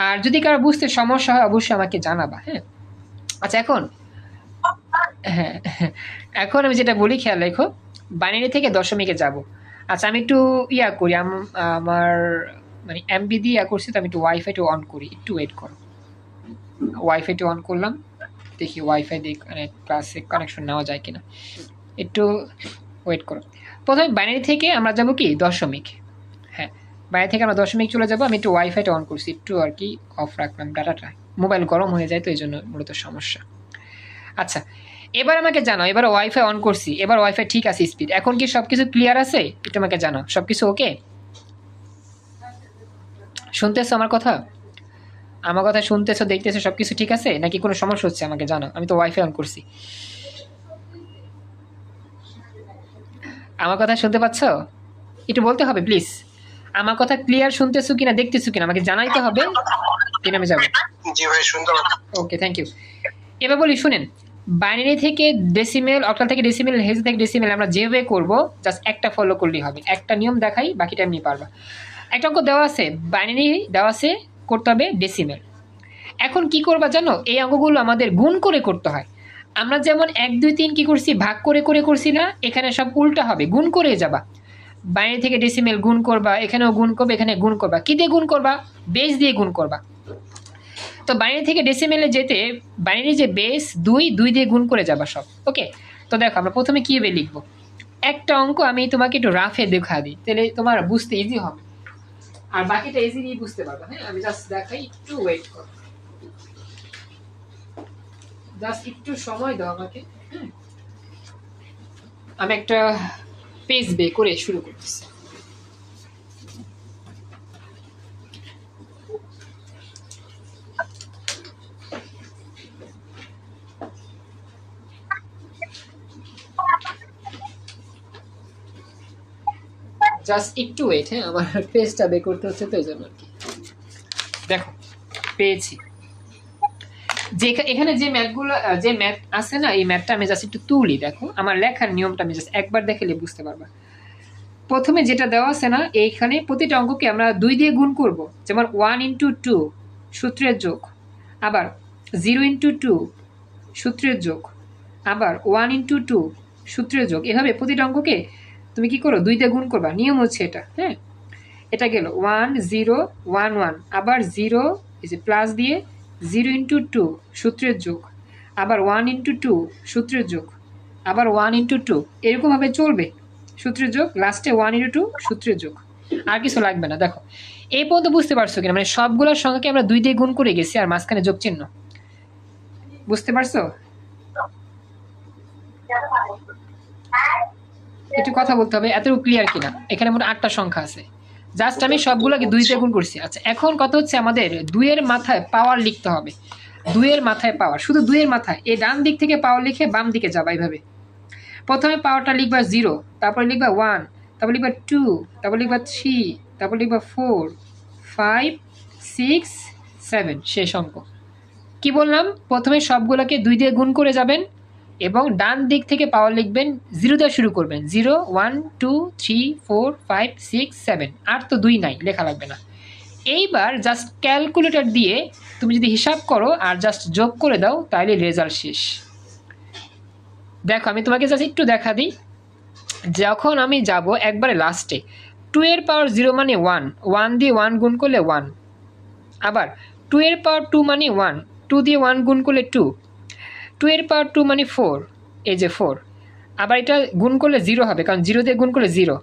আর যদি কারো বুঝতে সমস্যা হয়, অবশ্যই আমাকে জানাবা। হ্যাঁ, আচ্ছা এখন, হ্যাঁ, এখন আমি যেটা বলি খেয়াল রেখো, বাইনারি থেকে দশমিকে যাব। আচ্ছা, আমি একটু ইয়া করি, আমার মানে এমবি দিয়ে ইয়া করছি, তো আমি একটু ওয়াইফাইটা অন করি, একটু ওয়েট করো। ওয়াইফাইটা অন করলাম, দেখি ওয়াইফাই দিয়ে ক্লাসে কানেকশন নেওয়া যায় কিনা, একটু ওয়েট করো। প্রথমে বাইনারি থেকে আমরা যাব কি দশমিক। হ্যাঁ, বাইরে থেকে আমরা দশমিক চলে যাব। আমি একটু ওয়াইফাইটা অন করছি, একটু আর কি অফ রাখলাম ডাটাটা, মোবাইল গরম হয়ে যায় তো, এই জন্য মূলত সমস্যা। আচ্ছা, এবার আমাকে জানাও, এবার ওয়াইফাই অন করছি, এবার ওয়াইফাই ঠিক আছে স্পিড, এখন কি সব কিছু ক্লিয়ার আছে? একটু আমাকে জানাও, সব কিছু ওকে? শুনতেছো আমার কথা? আমার কথা শুনতেছো, দেখতেছো, সব কিছু ঠিক আছে নাকি কোনো সমস্যা হচ্ছে? আমাকে জানাও, আমি তো ওয়াইফাই অন করছি। আমার কথা শুনতে পাচ্ছ? একটু বলতে হবে প্লিজ, আমার কথা ক্লিয়ার শুনতেছো কিনা, দেখতেছো কিনা, আমাকে জানাইতে হবে, then আমি যাবো। জি ভাই, শুনতে পাচ্ছি। ওকে, থ্যাংক ইউ। এবার বলি শুনেন, বাইনারি থেকে ডেসিমেল, অক্টাল থেকে ডেসিমেল, হেক্সা থেকে ডেসিমেল আমরা যেভাবে করব, জাস্ট একটা ফলো করলেই হবে। একটা নিয়ম দেখাই, বাকিটা এমনি পারবা। একটা অঙ্ক দেওয়া আছে, বাইনারি দেওয়া আছে, করতে হবে ডেসিমেল। এখন কি করবা জানো? এই অঙ্কগুলো আমাদের গুণ করে করতে হয়। আমরা যেমন 1, 2, 3 কি করছি, ভাগ করে করে করছি না, এখানে সব উল্টা হবে, গুণ করে যাবা। বাইনারি থেকে ডেসিমেল গুণ করবা, এখানেও গুণ করবে, এখানে গুণ করবা। কি দিয়ে গুণ করবা? বেস দিয়ে গুণ করবা। তো বাইনারি থেকে ডেসিমেলে যেতে বাইনারি যে বেস 2, 2 দিয়ে গুণ করে যাবা সব। ওকে, তো দেখো আমরা প্রথমে কীভাবে লিখবো। একটা অঙ্ক আমি তোমাকে একটু রাফে দেখা দিই, তাহলে তোমার বুঝতে ইজি হবে, আর বাকিটা ইজিলি বুঝতে পারবে। হ্যাঁ, আমি জাস্ট দেখাই, একটু ওয়েট করো, জাস্ট একটু সময় দাও আমাকে। আমি একটা পেজ বে করে শুরু করতেছি। জাস্ট একটু ওয়েট, হ্যাঁ আমার পেজটা বের করতে হচ্ছে তো এই জন্য আর কি। দেখো পেয়েছি, যে এখানে যে ম্যাথগুলো যে ম্যাথ আছে না, এই ম্যাথটা আমি জাস্ট একটু তুলি। দেখো আমার লেখার নিয়মটা আমি জাস্ট একবার দেখলে বুঝতে পারবা। প্রথমে যেটা দেওয়া আছে না, এইখানে প্রতিটা অঙ্ককে আমরা 2 দিয়ে গুণ করব। যেমন 1 ইন্টু 2 সূত্রের যোগ, আবার 0 ইন্টু 2 সূত্রের যোগ, আবার 1 ইন্টু 2 সূত্রের যোগ। এভাবে প্রতিটা অঙ্ককে তুমি কি করো, 2 দিয়ে গুণ করবা, নিয়ম হচ্ছে এটা। হ্যাঁ, এটা গেল 1 0 1 1, আবার 0 এই যে প্লাস দিয়ে 0 ইন্টু 2 সূত্রের যোগ, আবার 1 ইন্টু 2 সূত্রের যোগ, আবার 1 ইন্টু 2, এরকমভাবে চলবে সূত্রের যোগ, লাস্টে 1 ইন্টু 2 সূত্রের যোগ। আর কিছু লাগবে না। দেখো এই পর্যন্ত বুঝতে পারছো কিনা, মানে সবগুলোর সংখ্যাকে আমরা 2 দিয়ে গুণ করে গেছি আর মাঝখানে যোগ চিহ্ন। বুঝতে পারছো? একটু কথা বলতে হবে, এতটুকু ক্লিয়ার কিনা। এখানে মোট 8টা সংখ্যা আছে, জাস্ট আমি সবগুলোকে 2 দিয়ে গুণ করছি। আচ্ছা এখন কথা হচ্ছে আমাদের 2 এর মাথায় পাওয়ার লিখতে হবে। 2 এর মাথায় পাওয়ার, শুধু 2 এর মাথায়, এই ডান দিক থেকে পাওয়ার লিখে বাম দিকে যাবা এইভাবে। প্রথমে পাওয়ারটা লিখবা 0, তারপর লিখবা 1, তারপর লিখবা 2, তারপর লিখবা 3, তারপর লিখবা 4 5 6 7, শেষ অঙ্ক। কি বললাম, প্রথমে সবগুলোকে 2 দিয়ে গুণ করে যাবেন এবং ডান দিক থেকে পাওয়ার লিখবেন, 0 দিয়ে শুরু করবেন। 0 1 2 3 4 5 6 7, আর তো 2 নাই, লেখা লাগবে না। এইবার জাস্ট ক্যালকুলেটর দিয়ে তুমি যদি হিসাব করো আর জাস্ট যোগ করে দাও, তাহলে রেজাল্ট শেষ। দেখো আমি তোমাকে জাস্ট একটু দেখা দিই। যখন আমি যাব একবারে লাস্টে, 2 এর পাওয়ার 0 মানে 1, 1 দিয়ে 1 গুণ করলে 1, আবার 2 এর পাওয়ার 2 মানে 1, 2 দিয়ে 1 গুণ করলে 2, 2 এর পাওয়ার 2 মানে 4, এই যে 4, আবার এটা গুণ করলে 0 হবে, কারণ 0 দিয়ে গুণ করলে 0,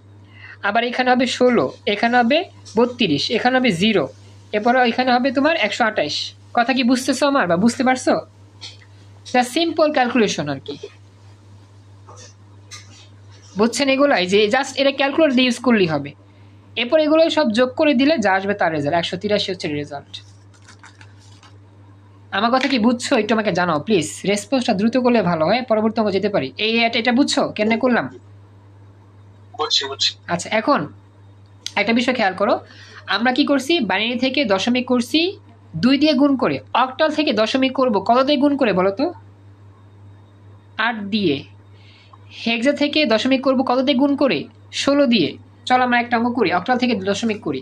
আবার এখানে হবে 16, এখানে হবে 32, এখানে হবে 0, এরপরে এখানে হবে তোমার 128। কথা কি বুঝতেছো আমার, বা বুঝতে পারছো? দ্য সিম্পল ক্যালকুলেশন আর কি, বুঝছেন? এগুলাই যে জাস্ট এটা ক্যালকুলেটর দিয়ে ইউজ করলেই হবে। এরপর এগুলো সব যোগ করে দিলে যা আসবে তার রেজাল্ট 183 হচ্ছে রেজাল্ট। আমার কথা কি বুঝছো? একটু আমাকে জানাও প্লিজ, রেসপন্সটা দ্রুত করলে ভালো হয়, পরবর্তী অঙ্ক যেতে পারি। এটা বুঝছো কেন করলাম? আচ্ছা এখন একটা বিষয় খেয়াল করো, আমরা কি করছি, বাইনারি থেকে দশমিক করছি 2 দিয়ে গুণ করে, অক্টাল থেকে দশমিক করব কত দিয়ে গুণ করে বলো তো? 8 দিয়ে। হেক্সা থেকে দশমিক করব কত দিয়ে গুণ করে? 16 দিয়ে। চলো আমরা একটা অঙ্ক করি, অক্টাল থেকে দশমিক করি।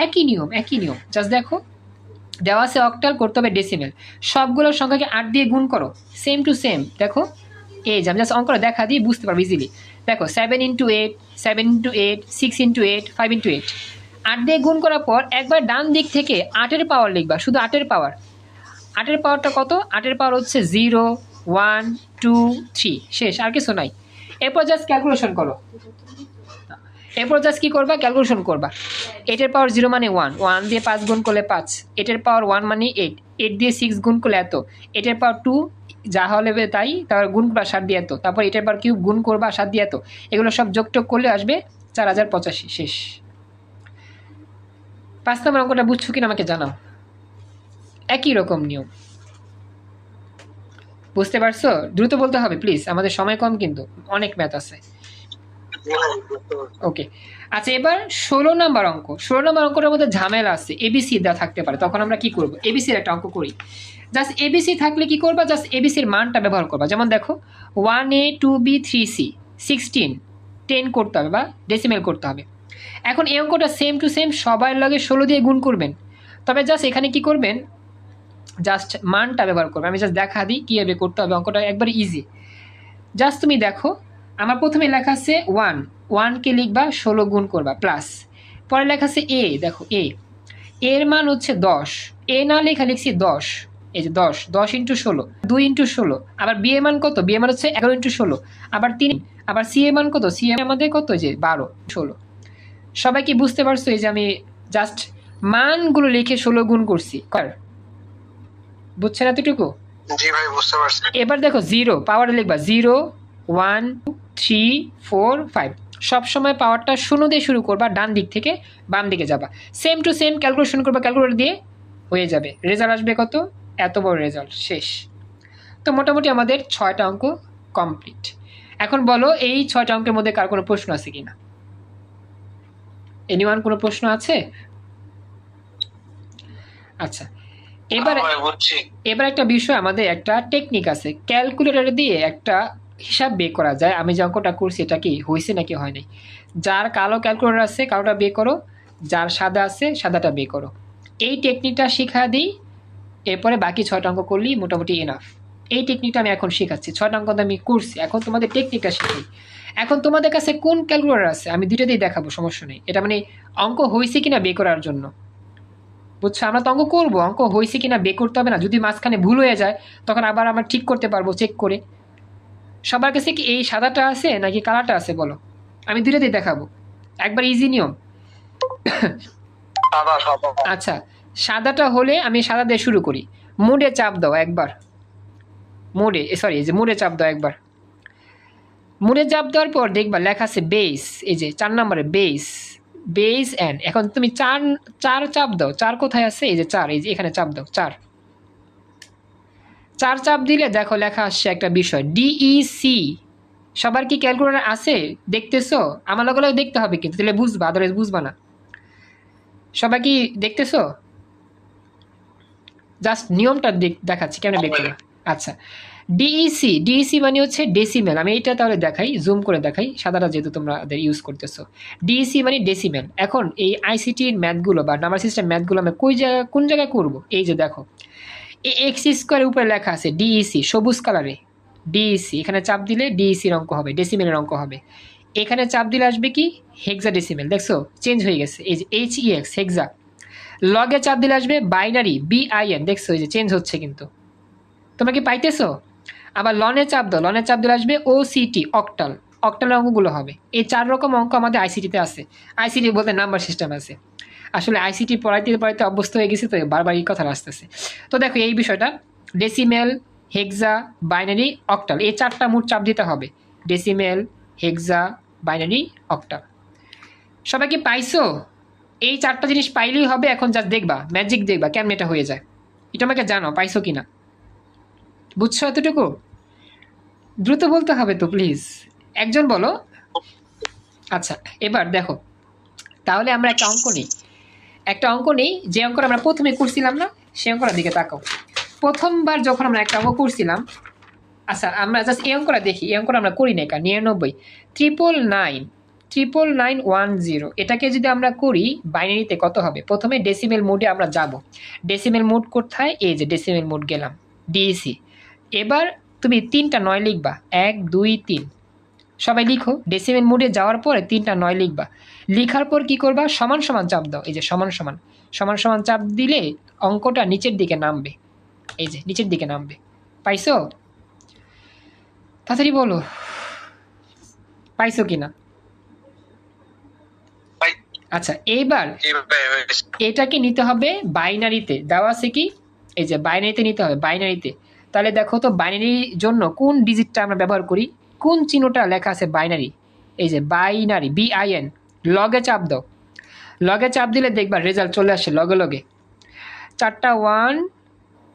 একই নিয়ম, একই নিয়ম। জাস্ট দেখো দেওয়া আছে অক্টাল, করতে হবে ডেসিমেল, সবগুলো সংখ্যাকে 8 দিয়ে গুণ করো, সেম টু সেম। দেখো এই যে আমি জাস্ট অঙ্কটা দেখা দিই, বুঝতে পারবো ইজিলি। দেখো 7 ইন্টু 8, 7 ইন্টু 8, 6 ইন্টু 8, 5 ইন্টু 8, 8 দিয়ে গুণ করার পর একবার ডান দিক থেকে 8-এর পাওয়ার লিখবা, শুধু 8-এর পাওয়ার। 8-এর পাওয়ারটা কত? 8-এর পাওয়ার হচ্ছে 0 1 2 3, শেষ, আর কিছু নাই। এরপর জাস্ট ক্যালকুলেশন করো, এরপর জাস্ট কী করবা, ক্যালকুলেশন করবা। 8-এর পাওয়ার 0 মানে 1, 1 দিয়ে 5 গুণ করলে 5, 8-এর পাওয়ার 1 মানে 8, 8 দিয়ে 6 গুণ করলে এত, 8-এর পাওয়ার 2 যা হলে তাই, তারপর গুণ করবা 7 দিয়ে এত, তারপর 8-এর পাওয়ার কিউব গুণ করবা 7 দিয়ে এত, এগুলো সব যোগটোগ করলে আসবে 4085, শেষ। 5 নম্বর অঙ্কটা বুঝছো কিনা আমাকে জানাও। একই রকম নিয়ম, বুঝতে পারছো? দ্রুত বলতে হবে প্লিজ, আমাদের সময় কম কিন্তু অনেক ম্যাথ আছে। ওকে আচ্ছা, এবার 16 নম্বর অঙ্ক। 16 নম্বর অঙ্কটার মধ্যে ঝামেলা আছে, এবিসি দেওয়া থাকতে পারে, তখন আমরা কি করব, এবিসির একটা অঙ্ক করি। জাস্ট এবিসি থাকলে কি করবা, জাস্ট এবিসির মানটা ব্যবহার করবা। যেমন দেখো 1A 2B 3C 16, 10 করতে হবে বা ডেসিমেল করতে হবে। এখন এই অঙ্কটা সেম টু সেম সবার লগে 16 দিয়ে গুণ করবেন, তবে জাস্ট এখানে কি করবেন, জাস্ট মানটা ব্যবহার করবে। আমি জাস্ট দেখা দিই কীভাবে করতে হবে, অঙ্কটা একবারে ইজি। জাস্ট তুমি দেখো আমার প্রথমে লেখা আছে 1, 1কে লিখবা 16 গুণ করবা প্লাস, পরে লেখা আছে এ, দেখো এর মান হচ্ছে 10, এ না লেখা লিখছি 10, এই যে 10, 10 ইন্টু 16, 2 ইন্টু 16, আবার বি এর মান কত, বি এর মান হচ্ছে 11 ইন্টু 16, আবার 3, আবার সি এর মান কত, সি এর আমাদের কত, যে 12 16। সবাই কি বুঝতে পারছো? এই যে আমি জাস্ট মানগুলো লিখে 16 গুণ করছি, বুঝছেন এতটুকু? জি ভাই বুঝতে পারছি। এবার দেখো 0 পাওয়ার লিখবা 0 1 3 4 5, সবসময় পাওয়ারটা 0 দিয়ে শুরু করবা, ডান দিক থেকে বাম দিকে যাবা, সেম টু সেম ক্যালকুলেশন করবা, ক্যালকুলেটর দিয়ে হয়ে যাবে, রেজাল্ট আসবে কত, এত বড় রেজাল্ট, শেষ। তো মোটামুটি আমাদের 6টা অঙ্ক কমপ্লিট। এখন বলো এই 6টা অঙ্কের মধ্যে কার কোনো প্রশ্ন আছে কিনা? এনিওয়ান কোনো প্রশ্ন আছে? আচ্ছা, এবার এবার একটা বিষয়, আমাদের একটা টেকনিক আছে, ক্যালকুলেটর দিয়ে একটা হিসাব বের করা যায়। আমি যে অঙ্কটা করছি এটা কি হয়েছে নাকি হয় নাই। যার কালো ক্যালকুলেটর আছে কালোটা বের করো, যার সাদা আছে সাদাটা বের করো। এই টেকনিকটা শিখা দিই, এরপরে বাকি 6টা অঙ্ক করলেই মোটামুটি এনাফ। এই টেকনিকটা আমি এখন শেখাচ্ছি, 6টা অঙ্ক আমি করছি, এখন তোমাদের টেকনিকটা শিখাই। এখন তোমাদের কাছে কোন ক্যালকুলেটর আছে আমি দুইটা দিয়ে দেখাবো, সমস্যা নেই। এটা মানে অঙ্ক হয়েছে কিনা বের করার জন্য, বুঝছো? আমরা তো অঙ্ক করবো, অঙ্ক হয়েছে কিনা বের করতে হবে না। যদি মাঝখানে ভুল হয়ে যায় তখন আবার আমরা ঠিক করতে পারবো চেক করে। সবার কাছে কি এই সাদাটা আছে নাকি কালারটা আছে বলো, আমি দুইটাতেই দেখাবো, একবার ইজি নিয়ম। আচ্ছা, সাদাটা হলে আমি সাদা দিয়ে শুরু করি। মোডে চাপ দাও একবার, মোডে চাপ দাও একবার। মোডে চাপ দেওয়ার পর দেখবা লেখা আছে বেস, এই যে 4 নম্বরে বেস এন। এখন তুমি চার চার চাপ দাও, 4 কোথায় আছে? এই যে 4, এই যে এখানে চাপ দাও 4 চাপ দিলে দেখো লেখা আসছে একটা বিষয় ডিইসি। সবার কি ক্যালকুলেটর আছে দেখতেছো? আমার লগে লগে দেখতে হবে কিন্তু, তাহলে বুঝবা, আদারওয়াইজ বুঝবা না। সবাই কি দেখতেছো? জাস্ট নিয়মটা দেখাচ্ছি কেমন বের করবা। আচ্ছা, ডিইসি মানে হচ্ছে ডেসিমেল। আমি এইটা তাহলে দেখাই, জুম করে দেখাই, সাদাটা যেহেতু তোমরা ইউজ করতেছো। ডিইসি মানে ডেসিমেল। এখন এই আইসিটির ম্যাথগুলো বা নাম্বার সিস্টেম ম্যাথগুলো আমরা কোন জায়গায় করবো? এই যে দেখো এক্স স্কোয়ারের উপরে লেখা আছে ডিইসি, সবুজ কালারে ডিইসি। এখানে চাপ দিলে ডিইসির অঙ্ক হবে, ডেসিমেলের অঙ্ক হবে। এখানে চাপ দিলে আসবে কি হেক্সা ডেসিমেল, দেখছো চেঞ্জ হয়ে গেছে, এই যে HEX হেক্সা। লগে চাপ দিলে আসবে বাইনারি BIN, দেখছো এই যে চেঞ্জ হচ্ছে কিন্তু, তোমরা কি পাইতেছো? আবার লনে চাপ দাও, লনে চাপ দিলে আসবে OCT অক্টালের অঙ্কগুলো হবে। এই 4 রকম অঙ্ক আমাদের আইসিটিতে আছে। আইসিটি বলতে নাম্বার সিস্টেম আছে। আসলে আইসিটি পড়াইতে অভ্যস্ত হয়ে গেছি তো বারবার এই কথা আসতেছে। তো দেখো এই বিষয়টা ডেসিমেল, হেক্সা, বাইনারি, অক্টাল, এই 4টা মোট চাপ দিতে হবে। ডেসিমেল, হেক্সা, বাইনারি, অক্টাল। সবাই কি পাইছো? এই 4টা জিনিস পাইলেই হবে। এখন যা দেখবা ম্যাজিক দেখবা কেমন এটা হয়ে যায়, এটা আমাকে জানো পাইছো কিনা, বুঝছো এতটুকু? দ্রুত বলতে হবে তো প্লিজ, একজন বলো। আচ্ছা, এবার দেখো তাহলে আমরা একটা অঙ্ক নেই, যে অঙ্কটা আমরা প্রথমে করছিলাম না সেই অঙ্কটার দিকে তাকাও। প্রথমবার যখন আমরা একটা অঙ্ক করছিলাম, আচ্ছা আমরা জাস্ট এই অঙ্কটা দেখি, এই অঙ্কটা আমরা করি নাই, 99 99910, এটাকে যদি আমরা করি বাইনারিতে কত হবে? প্রথমে ডেসিমেল মোডে আমরা যাব। ডেসিমেল মোড কোথায়? এই যে ডেসিমেল মোড গেলাম, ডিইসি। এবার তুমি 3টা 9 লিখবা, 1 2 3, সবাই লিখো। ডেসিমেল মোডে যাওয়ার পরে 3টা 9 লিখবা, লিখার পর কি করবা? সমান সমান চাপ দাও, এই যে সমান সমান চাপ দিলে অঙ্কটা নিচের দিকে নামবে, এই যে নিচের দিকে নামবে। পাইছো? তাড়াতাড়ি বলো পাইছো কিনা। আচ্ছা, এইবার এটাকে নিতে হবে বাইনারিতে, দেওয়া আছে কি এই যে বাইনারিতে নিতে হবে, বাইনারিতে। তাহলে দেখো তো বাইনারির জন্য কোন ডিজিটটা আমরা ব্যবহার করি, কোন চিহ্নটা লেখা আছে বাইনারি, এই যে বাইনারি BIN। লগে চাপ দাও, লগে চাপ দিলে দেখবা রেজাল্ট চলে আসে লগে 4টা 1,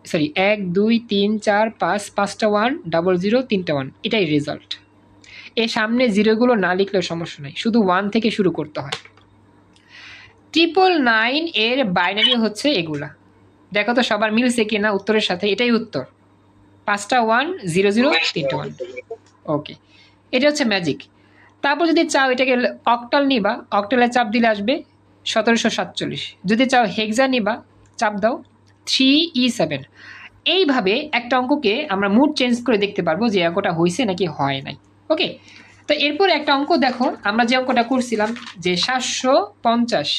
সরি 1 2 3 4 5, 5টা 1, 00 3টা 1, এটাই রেজাল্ট। এর সামনে জিরোগুলো না লিখলেও সমস্যা নেই, শুধু 1 থেকে শুরু করতে হয়। 999 এর বাইনারি হচ্ছে এগুলা। দেখো তো সবার মিলছে কিনা উত্তরের সাথে, এটাই উত্তর। 5টা 1, 00 3টা 1। ওকে, এটা হচ্ছে ম্যাজিক। তারপর যদি চাও এটাকে অক্টাল নিবা, অক্টালে চাপ দিলে আসবে 1747। যদি চাও হেক্সা নিবা, চাপ দাও 3E7। এইভাবে একটা অঙ্ককে আমরা মুড চেঞ্জ করে দেখতে পারবো যে অঙ্কটা হয়েছে নাকি হয় নাই। ওকে, তো এরপর একটা অঙ্ক দেখো, আমরা যে অঙ্কটা করছিলাম যে 750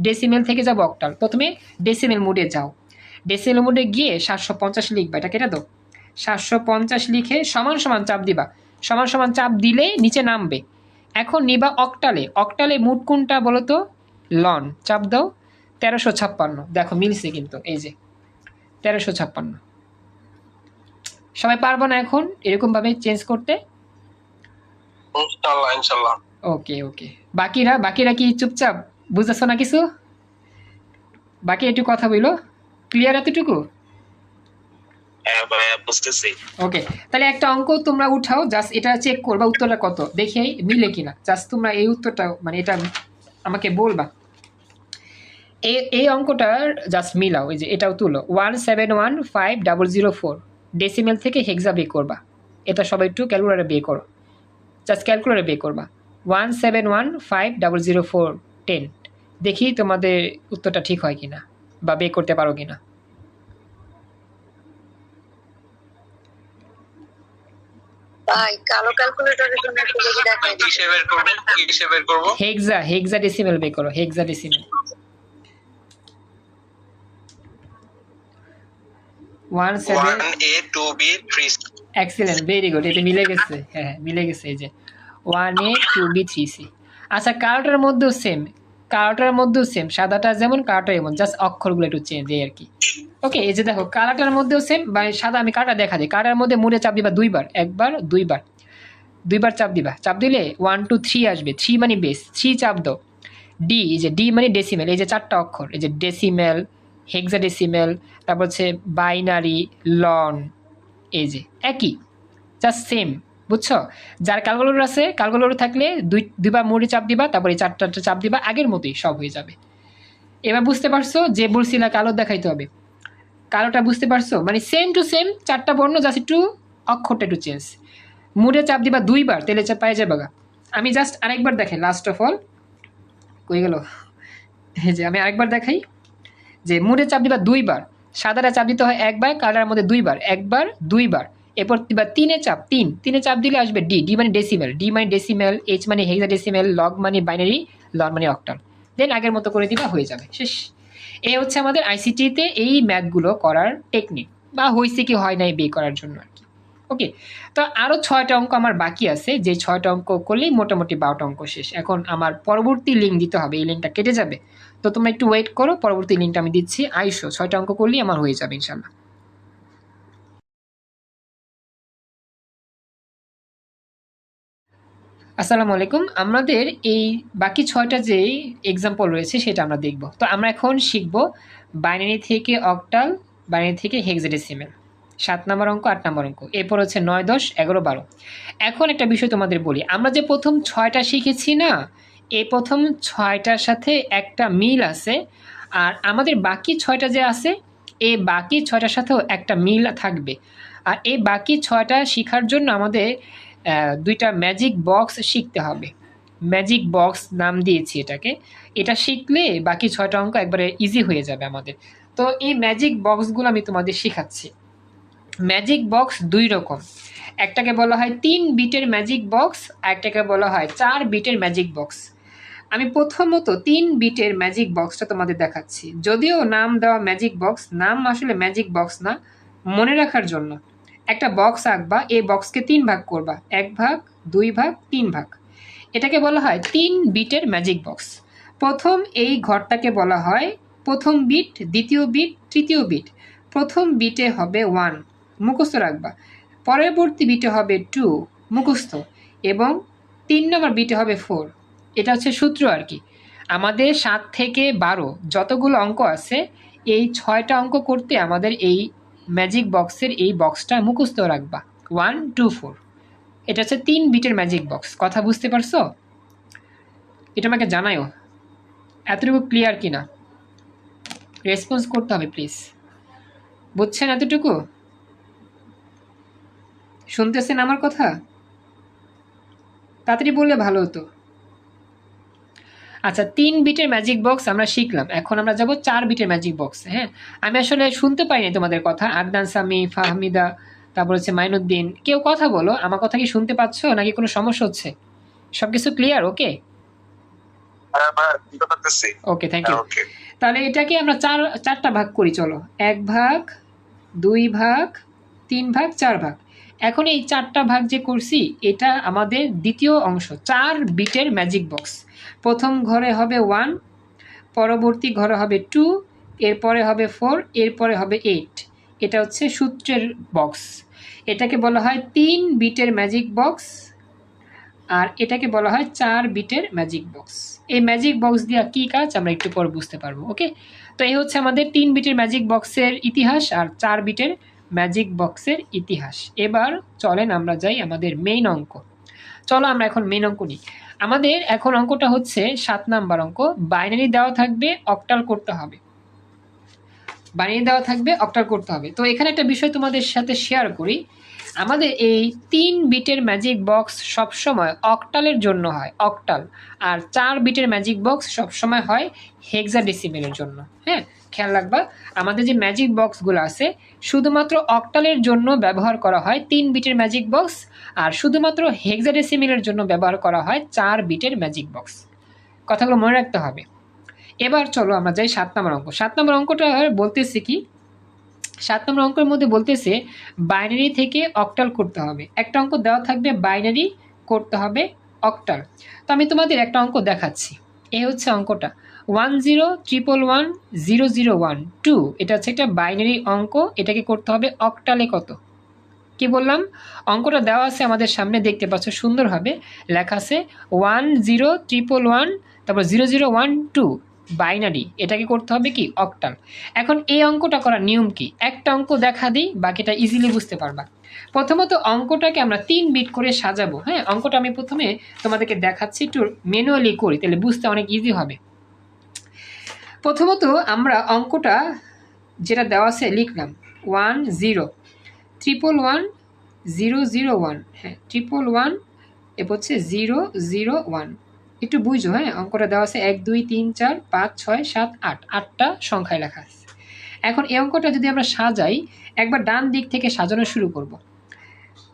ডেসিমেল থেকে যাবো অক্টাল। প্রথমে ডেসিমেল মোডে যাও, ডেসিমেল মোডে গিয়ে 750 লিখবা, এটা কেটে দাও। 750 লিখে সমান সমান চাপ দিবা, সমান সমান চাপ দিলে নিচে নামবে। এখন নিবা অক্টালে মোড কোনটা বলো তো? লন, চাপ দাও 1356। দেখো মিলছে কিন্তু, এই যে 1356। সবাই পারবো না এখন এরকম ভাবে চেঞ্জ করতে? ইনশাআল্লাহ। ওকে, বাকিরা কি চুপচাপ, বুঝতেছো না কিছু? বাকি একটু কথা বলো, ক্লিয়ার এতটুকু? ওকে, তাহলে একটা অঙ্ক তোমরা উঠাও, জাস্ট এটা চেক করবা উত্তরটা কত, দেখে মিলে কিনা। জাস্ট তোমরা এই উত্তরটা মানে এটা আমাকে বলবা। এই অঙ্কটার জাস্ট মিলাও, এই যে এটাও তুলো 1715004 ডেসিমেল থেকে হেক্সা বের করবা। এটা সবাই একটু ক্যালকুলেটরে বের করো, জাস্ট ক্যালকুলেটরে বের করবা 1715004 10। দেখি তোমাদের উত্তরটা ঠিক হয় কিনা বা বের করতে পারো কিনা। ভাই কালো ক্যালকুলেটরের জন্য একটু যদি দেখাই দিই। কিসে বের করব? হেক্সা ডেসিমেল বের করো, hexadecimal 1A2B3C। Excellent, very good, এটা মিলে গেছে। হ্যাঁ মিলে গেছে, এই যে 1A2B3C। আচ্ছা কালোটার মধ্যেও সেম, সাদাটা যেমন কালোটা এমন, জাস্ট অক্ষরগুলো একটু চেঞ্জ এই আর কি। ওকে, এই যে দেখো কালারটার মধ্যেও সেম, মানে সাদা, আমি কালারটা দেখা দিই। কালারের মধ্যে মুড়ে চাপ দিবা দুইবার, একবার দুইবার চাপ দিবা। চাপ দিলে 1 2 3 আসবে, 3 মানে বেস, 3 চাপ দাও। ডি, এই যে ডি মানে ডেসিমেল, এই যে 4টা অক্ষর, এই যে ডেসিমেল, হেক্সাডেসিমেল, তারপর হচ্ছে বাইনারি, লন, এই যে একই, জাস্ট সেম, বুঝছো? যার ক্যালকুলেটর আছে, ক্যালকুলেটর থাকলে দুইবার মুড়ে চাপ দিবা, তারপর এই 4টা চাপ দিবা, আগের মতোই সব হয়ে যাবে। এবার বুঝতে পারছো যে বলছিলা কালো দেখাইতে হবে, কালোটা বুঝতে পারছো? মানে সেম টু সেম 4টা বর্ণ, জাস্ট একটু অক্ষরটা একটু চেঞ্জ। মুড়ে চাপ দিবা দুইবার, তেলে চাপ পাই যাবে। আমি জাস্ট আরেকবার দেখাই, লাস্ট অফ অল কই গেল, এই যে আমি আরেকবার দেখাই, যে মুড়ে চাপ দিবা দুইবার, সাদাটা চাপ দিতে হয় একবার, কালারের মধ্যে দুইবার, এরপর দিবা তিনে চাপ দিলে আসবে ডি মানে ডেসিমেল, এইচ মানে হেক্সাডেসিমেল, লগ মানে বাইনারি, লন মানে অক্টাল। দেন আগের মতো করে দিবা, হয়ে যাবে, শেষ। এই হচ্ছে আমাদের আইসিটিতে এই ম্যাথগুলো করার টেকনিক, বা হয়েছে কি হয় নাই বের করার জন্য আর কি। ওকে, তো আরও 6টা অঙ্ক আমার বাকি আছে, যে 6টা অঙ্ক করলেই মোটামুটি 12টা অঙ্ক শেষ। এখন আমার পরবর্তী লিঙ্ক দিতে হবে, এই লিঙ্কটা কেটে যাবে, তো তোমরা একটু ওয়েট করো, পরবর্তী লিঙ্কটা আমি দিচ্ছি। আইসো, 6টা অঙ্ক করলেই আমার হয়ে যাবে ইনশাল্লাহ। আসসালামু আলাইকুম। আমাদের এই বাকি 6টা যে এক্সাম্পল রয়েছে সেটা আমরা দেখব। তো আমরা এখন শিখব বাইনারি থেকে অক্টাল, বাইনারি থেকে হেক্সাডেসিমেল, 7 নম্বর অঙ্ক, 8 নম্বর অঙ্ক, এরপর হচ্ছে 9 10 11 12। এখন একটা বিষয় তোমাদের বলি, আমরা যে প্রথম 6টা শিখেছি না, এই প্রথম 6টার সাথে একটা মিল আছে, আর আমাদের বাকি 6টা যে আছে, এই বাকি 6টার সাথেও একটা মিল থাকবে। আর এই বাকি 6টা শেখার জন্য আমাদের 2টা ম্যাজিক বক্স শিখতে হবে। ম্যাজিক বক্স নাম দিয়েছি এটাকে, এটা শিখলে বাকি 6টা অঙ্ক একবারে ইজি হয়ে যাবে আমাদের। তো এই ম্যাজিক বক্সগুলো আমি তোমাদের শেখাচ্ছি। ম্যাজিক বক্স 2 রকম, একটাকে বলা হয় 3 বিটের ম্যাজিক বক্স, আর একটাকে বলা হয় 4 বিটের ম্যাজিক বক্স। আমি প্রথমত 3 বিটের ম্যাজিক বক্সটা তোমাদের দেখাচ্ছি। যদিও নাম দেওয়া ম্যাজিক বক্স, নাম আসলে ম্যাজিক বক্স না, মনে রাখার জন্য একটা বক্স আঁকবা, এই বক্সকে 3 ভাগ করবা, 1 ভাগ, 2 ভাগ, 3 ভাগ। এটাকে বলা হয় 3 বিটের ম্যাজিক বক্স। প্রথম এই ঘরটাকে বলা হয় প্রথম বিট, দ্বিতীয় বিট, তৃতীয় বিট। প্রথম বিটে হবে 1, মুখস্থ রাখবা। পরবর্তী বিটে হবে 2, মুখস্থ, এবং 3 নম্বর বিটে হবে 4। এটা হচ্ছে সূত্র আর কি। আমাদের 7 থেকে 12 যতগুলো অঙ্ক আছে, এই 6টা অঙ্ক করতে আমাদের এই ম্যাজিক বক্সের এই বক্সটা মুখস্থ রাখবা, 1 2 4। এটা হচ্ছে 3 বিটের ম্যাজিক বক্স। কথা বুঝতে পারছো? এটা আমাকে জানাও এতটুকু ক্লিয়ার কিনা, রেসপন্স করতে হবে প্লিজ। বুঝছেন এতটুকু? শুনতেছেন আমার কথা? তাড়াতাড়ি বললে ভালো হতো। আচ্ছা, 3 বিটের ম্যাজিক বক্স আমরা শিখলাম, এখন আমরা যাব 4 বিটের ম্যাজিক বক্স। হ্যাঁ, আমি আসলে শুনতে পাইনি তোমাদের কথা। আদনান সামি, ফাহমিদা, তারপর হচ্ছে মাইনুদ্দিন, কেউ কথা বলো। আমার কথা কি শুনতে পাচ্ছ নাকি কোনো সমস্যা হচ্ছে? সবকিছু clear? Okay okay, thank you. তাহলে এটাকে আমরা 4টা ভাগ করি, চলো। 1 ভাগ, 2 ভাগ, 3 ভাগ, 4 ভাগ। এখন এই 4টা ভাগ যে করছি, এটা আমাদের দ্বিতীয় অংশ, 4 বিটের ম্যাজিক বক্স। প্রথম ঘরে হবে 1, পরবর্তী ঘরে হবে 2, এরপরে হবে 4, এরপরে হবে 8। এটা হচ্ছে সূত্রের বক্স। এটাকে বলা হয় 3 বিটের ম্যাজিক বক্স, আর এটাকে বলা হয় 4 বিটের ম্যাজিক বক্স। এই ম্যাজিক বক্স দিয়ে কী কাজ আমরা একটু পর বুঝতে পারবো। ওকে, তো এই হচ্ছে আমাদের 3 বিটের ম্যাজিক বক্সের ইতিহাস আর 4 বিটের ম্যাজিক বক্সের ইতিহাস। এবার চলেন আমরা যাই আমাদের মেইন অঙ্ক। চলো আমরা এখন মেইন অঙ্ক নিই। আমাদের এখন অঙ্কটা হচ্ছে 7 নাম্বার অঙ্ক। বাইনারি দেওয়া থাকবে, অক্টাল করতে হবে। বাইনারি দেওয়া থাকবে, অক্টাল করতে হবে। তো এখানে একটা বিষয় তোমাদের সাথে শেয়ার করি। আমাদের এই 3 বিটের ম্যাজিক বক্স সবসময় অক্টালের জন্য হয়, অক্টাল। আর 4 বিটের ম্যাজিক বক্স সবসময় হয় হেক্সাডেসিমেলের জন্য। হ্যাঁ, খেয়াল রাখবা, আমাদের যে ম্যাজিক বক্সগুলো আছে শুধুমাত্র অক্টালের জন্য ব্যবহার করা হয় 3 বিটের ম্যাজিক বক্স, আর শুধুমাত্র হেক্সাডেসিমেলের জন্য ব্যবহার করা হয় 4 বিটের ম্যাজিক বক্স। কথাগুলো মনে রাখতে হবে। এবার চলো আমরা যাই 7 নম্বর অঙ্ক। 7 নম্বর অঙ্কটা বলতেছে কি, 7 নম্বর অঙ্কের মধ্যে বলতেছে বাইনারি থেকে অক্টাল করতে হবে। একটা অঙ্ক দেওয়া থাকবে, বাইনারি করতে হবে অক্টাল। তো আমি তোমাদের একটা অঙ্ক দেখাচ্ছি। এই হচ্ছে অঙ্কটা 10111001 2। এটা হচ্ছে একটা বাইনারি অঙ্ক, এটাকে করতে হবে অক্টালে। কত কি বললাম, অঙ্কটা দেওয়া আছে আমাদের সামনে, দেখতে পাচ্ছ সুন্দরভাবে লেখা আছে 101111 তারপর 0012 বাইনারি, এটাকে করতে হবে কি অক্টাল। এখন এই অঙ্কটা করার নিয়ম কি, একটা অঙ্ক দেখা দিই, বাকিটা ইজিলি বুঝতে পারবা। প্রথমত অঙ্কটাকে আমরা 3 বিট করে সাজাবো। হ্যাঁ, অঙ্কটা আমি প্রথমে তোমাদেরকে দেখাচ্ছি, একটু ম্যানুয়ালি করি, তাহলে বুঝতে অনেক ইজি হবে। প্রথমত আমরা অঙ্কটা যেটা দেওয়া আছে লিখলাম 10111001। হ্যাঁ, 1111 এরপর হচ্ছে 001। একটু বুঝো, হ্যাঁ, অঙ্কটা দেওয়া আছে 1 2 3 4 5 6 7 8, 8টা সংখ্যায় লেখা আছে। এখন এই অঙ্কটা যদি আমরা সাজাই, একবার ডান দিক থেকে সাজানো শুরু করব।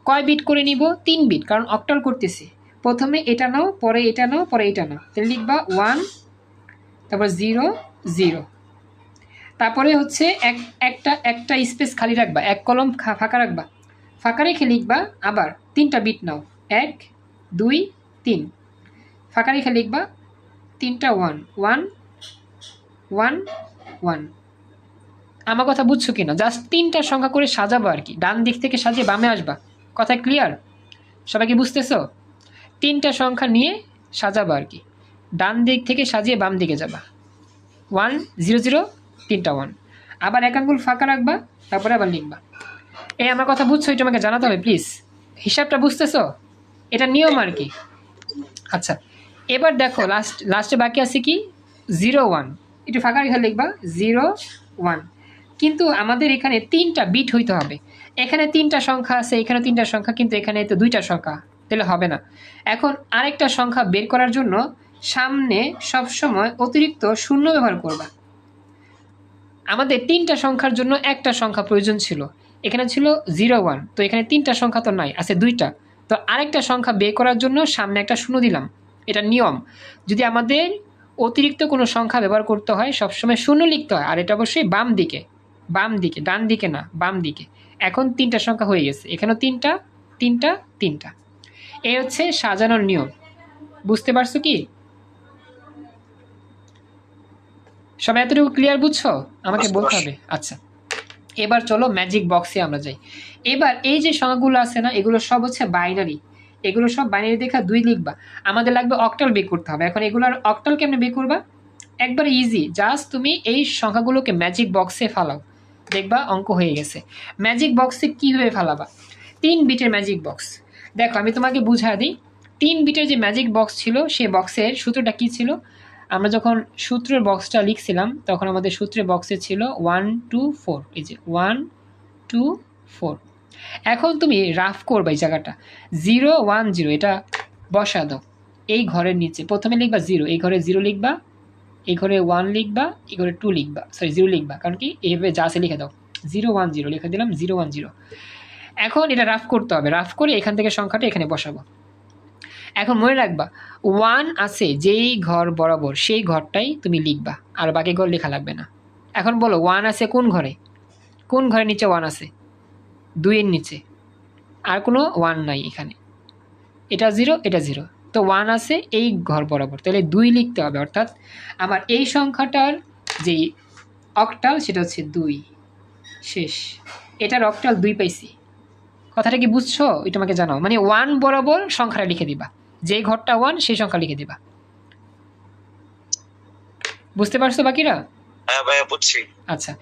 কয় বিট করে নিব, 3 বিট, কারণ অক্টাল করতেছি। প্রথমে এটা নাও, পরে এটা নাও, পরে এটা নাও, তাহলে লিখবা 1, তারপর 0 0, তারপরে হচ্ছে একটা স্পেস খালি রাখবা, এক কলম ফাঁকা রাখবা, ফাঁকা রেখে লিখবা আবার 3টা বিট নাও, 1 2 3, ফাঁকা রেখে লিখবা 3টা 1 1 1 1। আমার কথা বুঝছো কিনা, জাস্ট 3টা সংখ্যা করে সাজাবো আর কি, ডান দিক থেকে সাজিয়ে বামে আসবা। কথা ক্লিয়ার? সবাইকে বুঝতেছো? 3টা সংখ্যা নিয়ে সাজাবো আর কি, ডান দিক থেকে সাজিয়ে বাম দিকে যাবা, 1 0 0 3টা 1, আবার এক আঙ্গুল ফাঁকা রাখবা, তারপরে আবার লিখবা। এই আমার কথা বুঝছো, এটা আমাকে জানাতে হবে প্লিজ। হিসাবটা বুঝতেছো? এটা নিয়ম আর কি। আচ্ছা, এবার দেখো লাস্টে বাকি আছে কি 01, একটু ফাঁকা রেখে লিখবা 01। কিন্তু আমাদের এখানে 3টা বিট হইতে হবে। এখানে 3টা সংখ্যা আছে, এখানে 3টা সংখ্যা, কিন্তু এখানে তো 2টা সংখ্যা, তাহলে হবে না। এখন আরেকটা সংখ্যা বের করার জন্য সামনে সবসময় অতিরিক্ত শূন্য ব্যবহার করবা। আমাদের 3টা সংখ্যার জন্য একটা সংখ্যা প্রয়োজন ছিল, এখানে ছিল 01, তো এখানে 3টা সংখ্যা তো নাই, আছে 2টা। তো আরেকটা সংখ্যা বের করার জন্য সামনে একটা শূন্য দিলাম, এটা নিয়ম। যদি আমাদের অতিরিক্ত কোনো সংখ্যা ব্যবহার করতে হয় সবসময় শূন্য লিখতে হয়, আর এটা অবশ্যই বাম দিকে, ডান দিকে না, বাম দিকে। এখন 3টা সংখ্যা হয়ে গেছে, এখানেও 3টা 3টা 3টা। এই হচ্ছে সাজানোর নিয়ম। বুঝতে পারছো কি? সবাই এতটুকু ক্লিয়ার বুঝছো? আমাকে বলতে হবে। আচ্ছা, এবার চলো ম্যাজিক বক্সে আমরা যাই। এবার এই যে সংখ্যাগুলো আছে না, এগুলো সব হচ্ছে বাইনারি, এগুলো সব বাইনারি দেখা 2 লিখবা। আমাদের লাগবে অক্টাল বের করতে হবে। এখন এগুলোর অক্টাল কেমনে বের করবা? একবার ইজি, জাস্ট তুমি এই সংখ্যাগুলোকে ম্যাজিক বক্সে ফালাও, দেখবা অঙ্ক হয়ে গেছে। ম্যাজিক বক্সে কীভাবে ফালাবা? 3 বিটের ম্যাজিক বক্স। দেখো আমি তোমাকে বুঝা দিই, 3 বিটের যে ম্যাজিক বক্স ছিল সেই বক্সের সূত্রটা কী ছিল। আমরা যখন সূত্রের বক্সটা লিখছিলাম তখন আমাদের সূত্রের বক্সে ছিল 1 2 4, এই যে 1 2 4। এখন তুমি রাফ করবা এই জায়গাটা 0 1 0, এটা বসা দাও এই ঘরের নিচে। প্রথমে লিখবা 0, এই ঘরে 0 লিখবা, এই ঘরে 1 লিখবা, এই ঘরে 2 লিখবা, সরি 0 লিখবা, কারণ কি এইভাবে যা আছে লিখে দাও, 0 1 0 লিখে দিলাম, 0 1 0। এখন এটা রাফ করতে হবে, রাফ করে এখান থেকে সংখ্যাটা এখানে বসাবো। এখন মনে রাখবা 1 আছে যেই ঘর বরাবর সেই ঘরটাই তুমি লিখবা, আর বাকি ঘর লেখা লাগবে না। এখন বলো 1 আছে কোন ঘরে, কোন ঘরের নিচে 1 আছে? 2 এর নিচে, আর কোনো 1 নাই এখানে। এটা 0, এটা 0, তো 1 আছে এই ঘর বরাবর, তাহলে 2 লিখতে হবে। অর্থাৎ আমার এই সংখ্যাটার যেই অক্টাল সেটা হচ্ছে 2। শেষ, এটার অক্টাল 2 পাইছি। কথাটা কি বুঝছো? এটা আমাকে জানাও। মানে 1 বরাবর সংখ্যাটা লিখে দিবা, যেই ঘরটা 1 সেই সংখ্যা লিখে দিবা। বুঝতে পারছো বাকিরা? হ্যাঁ ভাইয়া বুঝছি। আচ্ছা,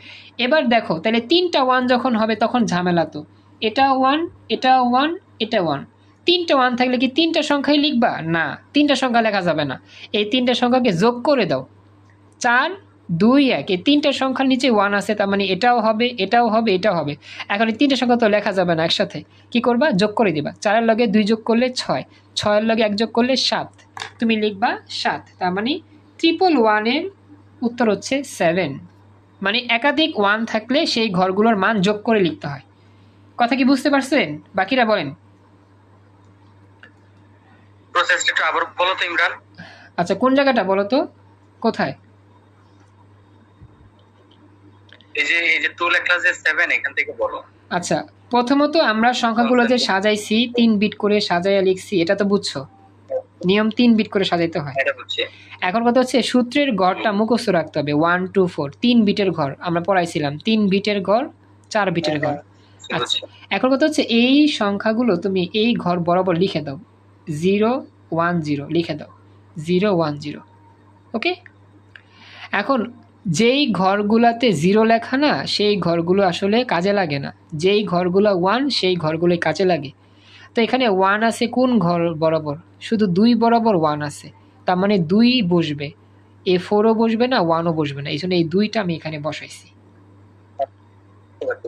এবার দেখো তাহলে 3টা 1 যখন হবে তখন ঝামেলা তো, এটা 1 এটা 1 এটা 1, তিনটা ওয়ান থাকলে কি তিনটা সংখ্যাই লিখবা? না, তিনটা সংখ্যা লেখা যাবে না। এই তিনটা সংখ্যাকে যোগ করে দাও। 4, 2, 1, এই তিনটা সংখ্যার নিচে ওয়ান আছে, তার মানে এটাও হবে, এটাও হবে, এটাও হবে। এখন এই তিনটা সংখ্যা তো লেখা যাবে না একসাথে, কি করবা? যোগ করে দিবা। 4-এর লগে 2 যোগ করলে 6, 6-এর লগে 1 যোগ করলে 7, তুমি লিখবা 7। তার মানে 111 এর উত্তর হচ্ছে 7। মানে একাধিক ওয়ান থাকলে সেই ঘরগুলোর মান যোগ করে লিখতে হয়। কথা কি বুঝতে পারছেন? বাকিরা বলেন। প্রসেসটা একটু আবার বলো তো ইমরান। আচ্ছা, কোন জায়গাটা বলো তো, কোথায়? এই যে 2 লেখা আছে 7, এখান থেকে বলো। আচ্ছা, প্রথমত আমরা সংখ্যাগুলো যে সাজাইছি 3 বিট করে সাজাইয়া লিখছি, এটা তো বুঝছো নিয়ম 3 বিট করে সাজাইতে হয়। এটা বুঝছি। এখন কথা হচ্ছে সূত্রের ঘরটা মুখস্থ রাখতে হবে। 1, 2, 4 3 বিটের ঘর আমরা পড়াইছিলাম। 3 বিটের ঘর, 4 বিটের ঘর। আচ্ছা, এখন কথা হচ্ছে এই সংখ্যাগুলো তুমি এই ঘর বরাবর লিখে দাও। 0, 1, 0 লিখে দাও। 0, 1, 0। ওকে। এখন যেই ঘরগুলাতে 0 লেখা না, সেই ঘরগুলো আসলে কাজে লাগে না। যেই ঘরগুলো 1, সেই ঘরগুলোই কাজে লাগে। তো এখানে 1 আছে কোন ঘর বরাবর? শুধু 2 বরাবর 1 আছে, তার মানে 2 বসবে। এ 4ও বসবে না, 1ও বসবে না, এই জন্য এই 2টা আমি এখানে বসাইছি।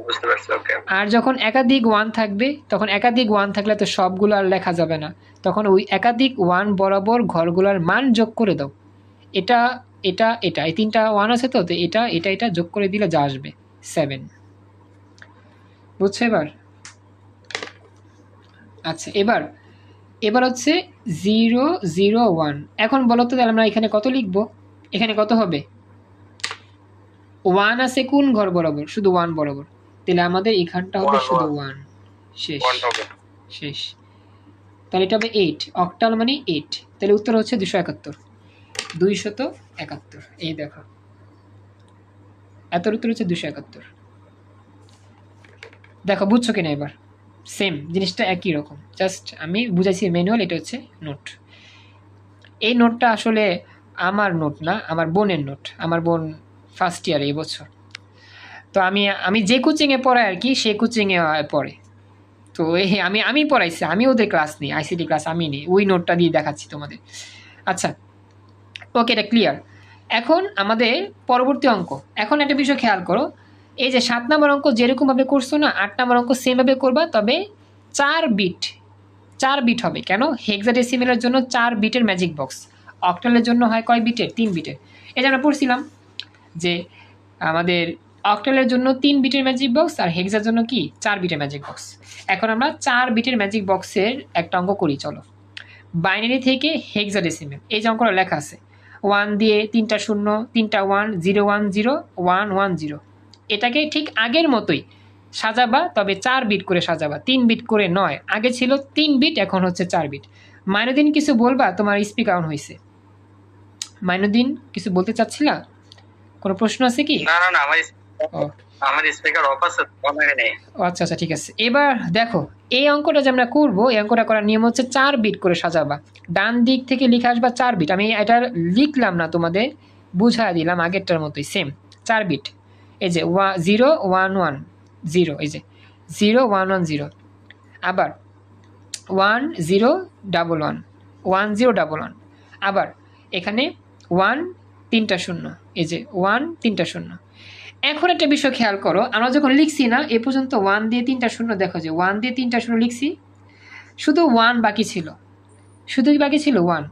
বুঝতে পারছি। ওকে। আর যখন একাধিক 1 থাকবে, তখন একাধিক 1 থাকলে তো সবগুলো আর লেখা যাবে না, তখন ওই একাধিক 1 বরাবর ঘরগুলোর মান যোগ করে দাও। এটা এটা এটা এই তিনটা 1 আছে, তো এটা এটা এটা যোগ করে দিলে যা আসবে 7। বুঝছো এবার? আচ্ছা, এবার হচ্ছে 0, 0, 1। এখন বলো তো তাহলে আমরা এখানে কত লিখবো? এখানে কত হবে? 1 আছে কোন ঘর বরাবর? শুধু 1 বরাবর, তাহলে আমাদের এখানটা হবে শুধু 1। শেষ শেষ। তাহলে এটা হবে 8, অক্টাল মানে 8। তাহলে উত্তর হচ্ছে 271। 271, এই দেখো, এত উত্তর হচ্ছে 271। দেখো বুঝছো কিনা এবার? সেম জিনিসটা একই রকম, জাস্ট আমি বুঝাইছি ম্যানুয়াল, এটা হচ্ছে নোট। এই নোটটা আসলে আমার নোট না, আমার বোনের নোট। আমার বোন ফার্স্ট ইয়ারে এই বছর। তো আমি যে কোচিংয়ে পড়াই আর কি, সেই কোচিংয়ে পড়ে। তো এই আমি পড়াইছি, আমি ওদের ক্লাস নিই, আইসিটি ক্লাস আমি নিই, ওই নোটটা দিয়ে দেখাচ্ছি তোমাদের। আচ্ছা, ওকে, এটা ক্লিয়ার। এখন আমাদের পরবর্তী অঙ্ক। এখন একটা বিষয় খেয়াল করো, এই যে 7 নম্বর অঙ্ক যেরকমভাবে করছো না, 8 নম্বর অঙ্ক সেমভাবে করবা, তবে 4 বিট হবে। কেন? হেক্সাডেসিমেলের জন্য 4 বিটের ম্যাজিক বক্স, অক্টালের জন্য হয় কয় বিটের? 3 বিটের। এই যে আমরা পড়ছিলাম যে আমাদের অক্টালের জন্য 3 বিটের ম্যাজিক বক্স, আর হেক্সার জন্য কি 4 বিটের ম্যাজিক বক্স। এখন আমরা 4 বিটের ম্যাজিক বক্সের একটা অঙ্ক করি, চলো। বাইনারি থেকে হেক্সাডেসিমেল, এই যে অঙ্কটা লেখা আছে 1 দিয়ে 3টা 0, 3টা 1, 0, 1, 0, 1, 1, 0। এটাকে ঠিক আগের মতোই সাজাবা, তবে 4 বিট করে সাজাবা, 3 বিট করে নয়। আগে ছিল 3 বিট, এখন হচ্ছে 4 বিট। মাইনুদ্দিন কিছু বলবা? তোমার স্পিকার অন হয়েছে। মাইনুদ্দিন কিছু বলতে চাচ্ছিলা? কোনো প্রশ্ন আছে কি? না, আমার স্পিকার অফ আছে, অন হয় নাই। আচ্ছা আচ্ছা, ঠিক আছে। এবার দেখো, এই অঙ্কটা যে আমরা করবো, এই অঙ্কটা করার নিয়ম হচ্ছে 4 বিট করে সাজাবা। ডান দিক থেকে লিখে আসবা 4 বিট। আমি এটা লিখলাম না, তোমাদের বুঝা দিলাম আগেরটার মতোই সেম 4 বিট। এই যে 0, 1, 1, 0, এই যে 0, 1, 1, 0। আবার 1, 0, 1, 1, 1, 0, 1, 1। আবার এখানে 1, 3টা 0, এই যে 1, 3টা 0। এখন একটা বিষয় খেয়াল করো, আমরা যখন লিখছি না এ পর্যন্ত 1 দিয়ে 3টা 0, দেখো যে 1 দিয়ে 3টা 0 লিখছি, শুধু 1 বাকি ছিল, শুধুই বাকি ছিল 1।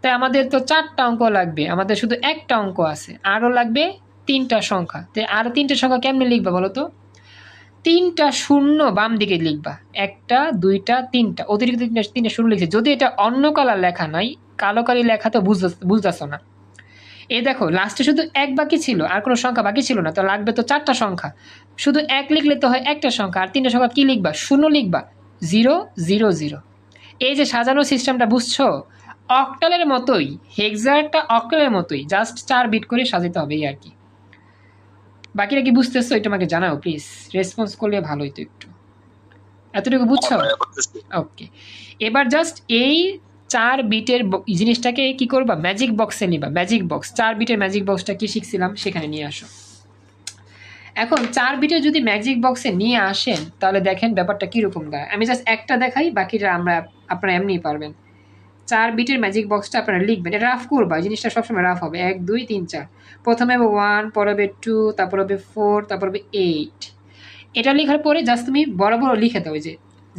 তাই আমাদের তো 4টা অঙ্ক লাগবে, আমাদের শুধু একটা অঙ্ক আছে, আরও লাগবে 3টা সংখ্যা। তাই আরও 3টা সংখ্যা কেমনে লিখবা বলো তো? 3টা 0 বাম দিকে লিখবা, 1টা 2টা 3টা, অতিরিক্ত 3টা 0 লিখছে। যদি এটা অন্য কালার লেখা নাই, কালো কালি লেখা তো বুঝতেছ না। এই দেখো লাস্টে শুধু 1 বাকি ছিল, আর কোনো সংখ্যা বাকি ছিল না, তো লাগবে তো 4টা সংখ্যা। শুধু 1 লিখলে তো হয় একটা সংখ্যা, আর 3টা সংখ্যা কি লিখবা? 0 লিখবা, 0, 0, 0। এই যে সাজানো সিস্টেমটা বুঝছো? অক্টালের মতোই, হেক্সাটা অক্টালের মতোই, জাস্ট 4 বিট করে সাজাতে হবে, এই আর কি। বাকিরা কি বুঝতেছো? এটা আমাকে জানাও প্লিজ, রেসপন্স করলে ভালো হতো একটু। এতটুকু বুঝছো? ওকে। এবার জাস্ট এই 4 বিটের জিনিসটাকে কি করবা? ম্যাজিক বক্সে নিবা। ম্যাজিক বক্স, 4 বিটের ম্যাজিক বক্সটা কি শিখছিলাম সেখানে নিয়ে আসো। এখন 4 বিটের যদি ম্যাজিক বক্সে নিয়ে আসেন তাহলে দেখেন ব্যাপারটা কীরকম দাঁড়ায়। আমি জাস্ট একটা দেখাই, বাকিটা আপনারা এমনিই পারবেন। 4 বিটের ম্যাজিক বক্সটা আপনারা লিখবেন, এটা রাফ করবা, এই জিনিসটা সবসময় রাফ হবে। 1 2 3 4, প্রথমে হবে 1, পরে হবে 2, তারপর হবে 4, তারপর হবে 8। এটা লেখার পরে জাস্ট তুমি বড় বড় লিখে দাও, এই যে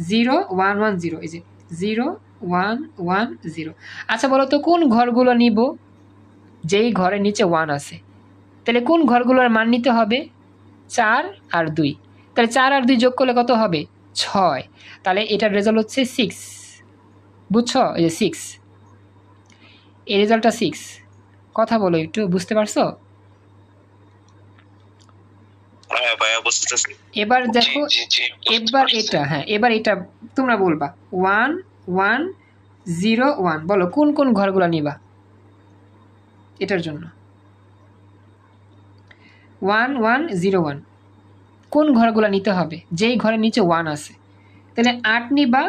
0 1 1 0, এই যে 0 1 1 0। আচ্ছা বলো তো কোন ঘরগুলো নিব? যেই ঘরের নিচে 1 আছে। তাহলে কোন ঘরগুলোর মান নিতে হবে? 4 আর 2। তাহলে 4 আর 2 যোগ করলে কত হবে? 6। তাহলে এটার রেজাল্ট হচ্ছে 6। বুঝছো? এই যে 6, এই রেজাল্টটা 6। কথা বলো একটু, বুঝতে পারছো? এবার দেখো, এবার এটা, হ্যাঁ এবার এটা তোমরা বলবা 1 1 0 1। বলো কোন কোন ঘরগুলো নিবা এটার জন্য? 1 1 0 1 কোন ঘরগুলো নিতে হবে? যেই ঘরের নিচে 1 আছে। তাহলে 8 নিবা,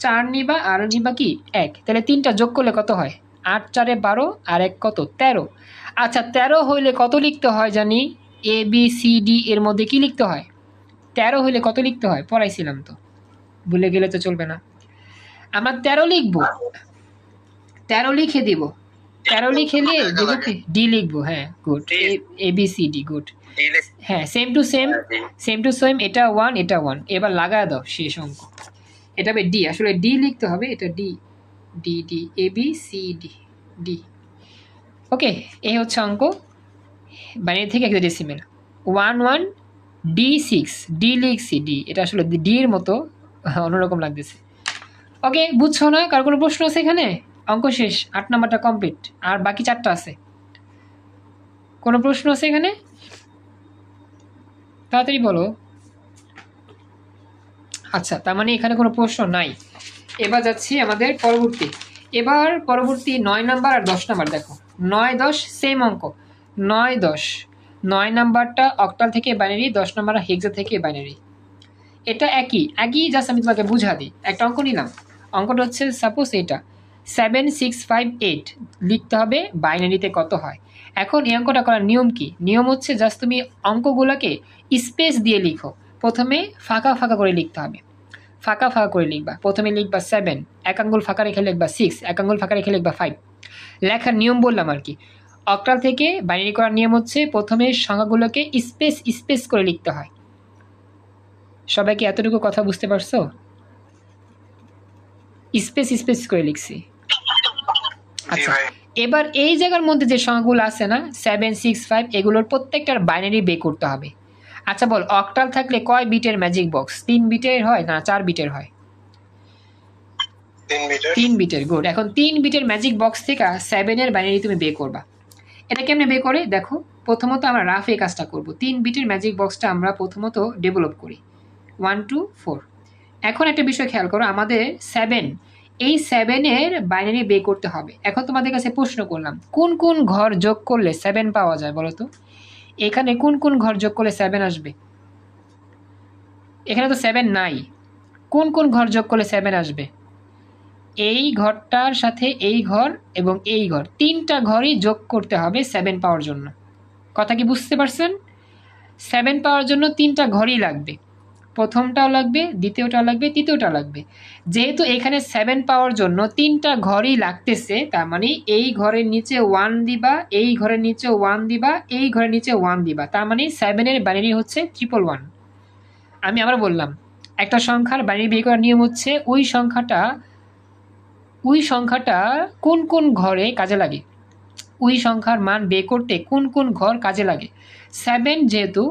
4 নিবা, আর নিবা কি 1। তাহলে 3টা যোগ করলে কত হয়? 8 4 12, আর 1 কত? 13। আচ্ছা 13 হইলে কত লিখতে হয় জানি? এ বি সি ডি এর মধ্যে কি লিখতে হয়? 13 হইলে কত লিখতে হয়? পড়াইছিলাম তো, ভুলে গেলে তো চলবে না। আমরা 13 লিখবো, 13 লিখে দিব। 13 লিখে নিয়ে ডি লিখবো। হ্যাঁ গুড, এ বি সি ডি, গুড। হ্যাঁ সেম টু সেম, এটা 1 এটা 1। এবার লাগায় দাও শেষ অঙ্ক। এটা হবে ডি, আসলে ডি লিখতে হবে, এটা ডি ডি ডি, এ বি সি ডি ডি। ওকে, এই হচ্ছে অঙ্ক, বাইনারি থেকে হেক্সাডেসিমাল। 1 1 ডি 6, ডি লিখছি ডি, এটা আসলে ডি এর মতো অন্যরকম লাগতেছে। ওকে, বুঝছো না? কার কোনো প্রশ্ন আছে এখানে? অঙ্ক শেষ, 8 নাম্বারটা কমপ্লিট, আর বাকি 4টা আছে। কোনো প্রশ্ন আছে এখানে? তাড়াতাড়ি বলো। আচ্ছা, তার মানে এখানে কোনো প্রশ্ন নাই। এবার যাচ্ছি আমাদের পরবর্তী। এবার পরবর্তী 9 নাম্বার আর 10 নাম্বার দেখো। 9 10 সেম অঙ্ক। 9 10, 9 নাম্বারটা অক্টাল থেকে বাইনারি, 10 নাম্বার হেক্সা থেকে বাইনারি। এটা একই জাস্ট আমি তোমাকে বুঝা দিই। একটা অঙ্ক নিলাম, অঙ্কটা হচ্ছে সাপোজ এটা 7 6 5 8 লিখতে হবে বাইনারিতে কত হয়। এখন এই অঙ্কটা করার নিয়ম কি? নিয়ম হচ্ছে জাস্ট তুমি অঙ্কগুলোকে স্পেস দিয়ে লিখো। প্রথমে ফাঁকা ফাঁকা করে লিখতে হবে, ফাঁকা ফাঁকা করে লিখবা। প্রথমে লিখবা 7, এক আঙ্গুল ফাঁকা রেখে লিখবা 6, এক আঙ্গুল ফাঁকা রেখে লিখবা 5। লেখার নিয়ম বললাম আর কি। অক্টাল থেকে বাইনারি করার নিয়ম হচ্ছে প্রথমে সংখ্যাগুলোকে স্পেস করে লিখতে হয়। সবাই কি এতটুকু কথা বুঝতে পারছো? স্পেস করে লিখছি। আচ্ছা, এবার এই জায়গার মধ্যে যে সংখ্যাগুলো আছে না 7 6 5, এগুলোর প্রত্যেকটার বাইনারি বের করতে হবে। আচ্ছা বল, অক্টাল থাকলে কয় বিটের ম্যাজিক বক্স? 3 বিটের হয় না 4 বিটের হয়? 3 বিটের। গুড। এখন 3 বিটের ম্যাজিক বক্স থেকে 7 এর বাইনারি তুমি বের করবা। এটা কেমনে বের করে দেখো। প্রথমত আমরা রাফ এই কাজটা করব। 3 বিটের ম্যাজিক বক্সটা আমরা প্রথমত ডেভেলপ করি 1 2 4। এখন একটা বিষয় খেয়াল করো, আমাদের 7, এই 7 এর বাইনারি বের করতে হবে। এখন তোমাদের কাছে প্রশ্ন করলাম, কোন কোন ঘর যোগ করলে 7 পাওয়া যায় বলো তো? এখানে কোন কোন ঘর যোগ করলে 7 আসবে? এখানে তো 7 নাই। কোন কোন ঘর যোগ করলে 7 আসবে? এই ঘরটার সাথে এই ঘর এবং এই ঘর, 3টা ঘরই যোগ করতে হবে 7 পাওয়ার জন্য। কথা কি বুঝতে পারছেন? 7 পাওয়ার জন্য 3টা ঘরই লাগবে। প্রথমটাও লাগবে, দ্বিতীয়টাও লাগবে, তৃতীয়টাও লাগবে। যেহেতু এখানে 7 পাওয়ার জন্য 3টা ঘরই লাগতেছে, তার মানে এই ঘরের নিচে 1 দিবা, এই ঘরের নিচে 1 দিবা, এই ঘরের নিচে 1 দিবা। তার মানে 7 এর বাইনারি হচ্ছে 111। আমি আবার বললাম, একটা সংখ্যার বাইনারি বের করার নিয়ম হচ্ছে ওই সংখ্যাটা কোন কোন ঘরে কাজে লাগে, ওই সংখ্যার মান বের করতে কোন কোন ঘর কাজে লাগে। 7 যেহেতু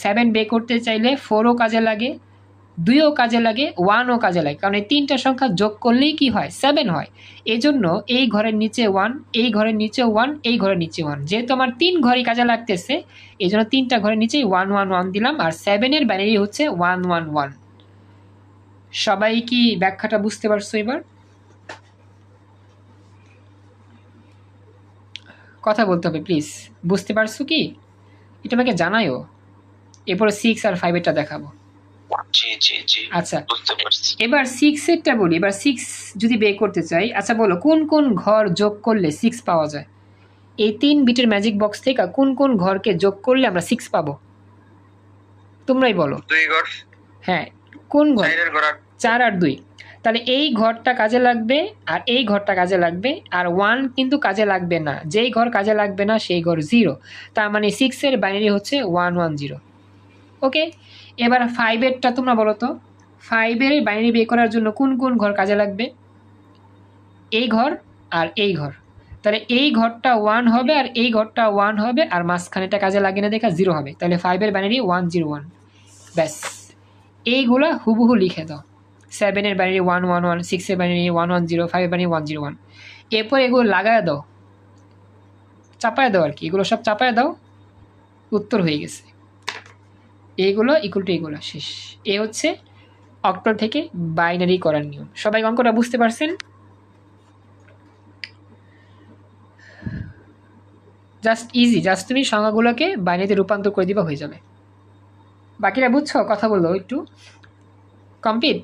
7 বের করতে চাইলে 4ও কাজে লাগে, 2ও কাজে লাগে, 1ও কাজে লাগে, কারণ এই 3টা সংখ্যা যোগ করলেই কি হয়? 7 হয়। এই জন্য এই ঘরের নিচে 1, এই ঘরের নিচে 1, এই ঘরের নিচে 1। যেহেতু আমার 3 ঘরই কাজে লাগতেছে, এই জন্য 3টা ঘরের নিচেই 1 1 1 দিলাম, আর 7 এর বাইনারি হচ্ছে 1 1 1। সবাই কি ব্যাখ্যাটা বুঝতে পারছো? এবার কথা বলতে হবে প্লিজ। বুঝতে পারছো কি? এটা আমাকে জানায়ও। এরপরে 6 আর 5 এরটা দেখাবো। আচ্ছা, এবার 6 এরটা বলি। এবার 6 যদি বের করতে চাই, আচ্ছা বলো কোন কোন ঘর যোগ করলে 6 পাওয়া যায়? এই 3 বিটের ম্যাজিক বক্স থেকে কোন কোন ঘরকে যোগ করলে আমরা 6 পাবো? তোমরাই বলো। 2 ঘর হ্যাঁ, কোন ঘর? 4 ঘর আর 4 আর 2। তাহলে এই ঘরটা কাজে লাগবে আর এই ঘরটা কাজে লাগবে, আর 1 কিন্তু কাজে লাগবে না। যেই ঘর কাজে লাগবে না সেই ঘর 0। তার মানে 6 এর বাইনারি হচ্ছে 110। ওকে, এবার 5 এরটা তোমরা বলো তো। 5 এর বাইনারি বের করার জন্য কোন কোন ঘর কাজে লাগবে? এই ঘর আর এই ঘর। তাহলে এই ঘরটা 1 হবে আর এই ঘরটা 1 হবে, আর মাঝখানেটা কাজে লাগে না দেখা 0 হবে। তাহলে 5 এর বাইনারি 101। ব্যাস, এইগুলা হুবহু লিখে দাও। 7 এর বাইনারি 111, 6 এর বাইনারি 110, 5 এর বাইনারি 101। এরপর এগুলো লাগায় দাও, চাপায় দাও আর কি, এগুলো সব চাপায় দাও, উত্তর হয়ে গেছে। এইগুলো ইকুয়াল টু এগুলো, শেষ। এ হচ্ছে অক্টাল থেকে বাইনারি করার নিয়ম। সবাই অঙ্কটা বুঝতে পারছেন? জাস্ট ইজি, জাস্ট তুমি সংখ্যাগুলোকে বাইনারিতে রূপান্তর করে দিবা, হয়ে যাবে। বাকিরা বুঝছো? কথা বললো একটু। কমপ্লিট?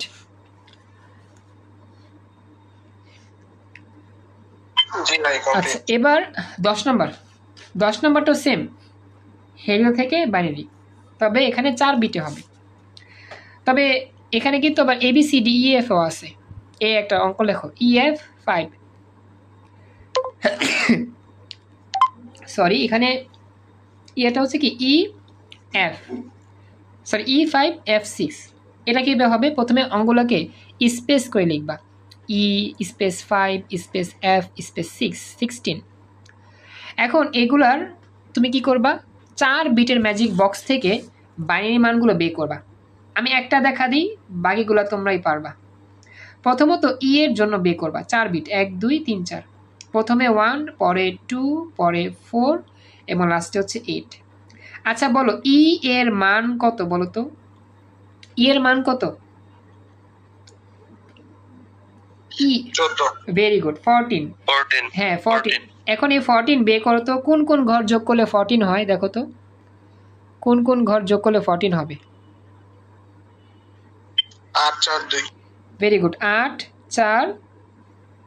জি ভাই আচ্ছা, কমপ্লিট। এবার 10 নম্বর। 10 নম্বরটাও সেম, হেরিও থেকে বাইনারি, তবে এখানে 4 বিটে হবে। তবে এখানে কিন্তু আবার ABCDEFও আছে। এই একটা অঙ্ক লেখো, EF 5। সরি, এখানে এটা হচ্ছে কি EF, সরি E5F6। এটা কীভাবে হবে? প্রথমে অঙ্কগুলোকে স্পেস করে লিখবা, E space 5 space F space 16। এখন এগুলার তুমি কি করবা? 4 বিটের ম্যাজিক বক্স থেকে বাইনারি মানগুলো বের করবা। আমি একটা দেখা দিই, বাকিগুলো তোমরাই পারবা। প্রথমত ই এর জন্য বের করবা 4 বিট, 1 2 3 4। প্রথমে 1, পরে 2, পরে 4 এবং লাস্টে হচ্ছে 8। আচ্ছা বলো, ই এর মান কত বলো তো? ই এর মান কত? ই 14 ভেরি গুড, 14। 14 হ্যাঁ 14। এখন এই 14 বের করো তো, কোন কোন ঘর যোগ করলে 14 হয় দেখো তো, কোন কোন ঘর যোগ করলে 14 হবে? 8 4 2 ভেরি গুড, 8 4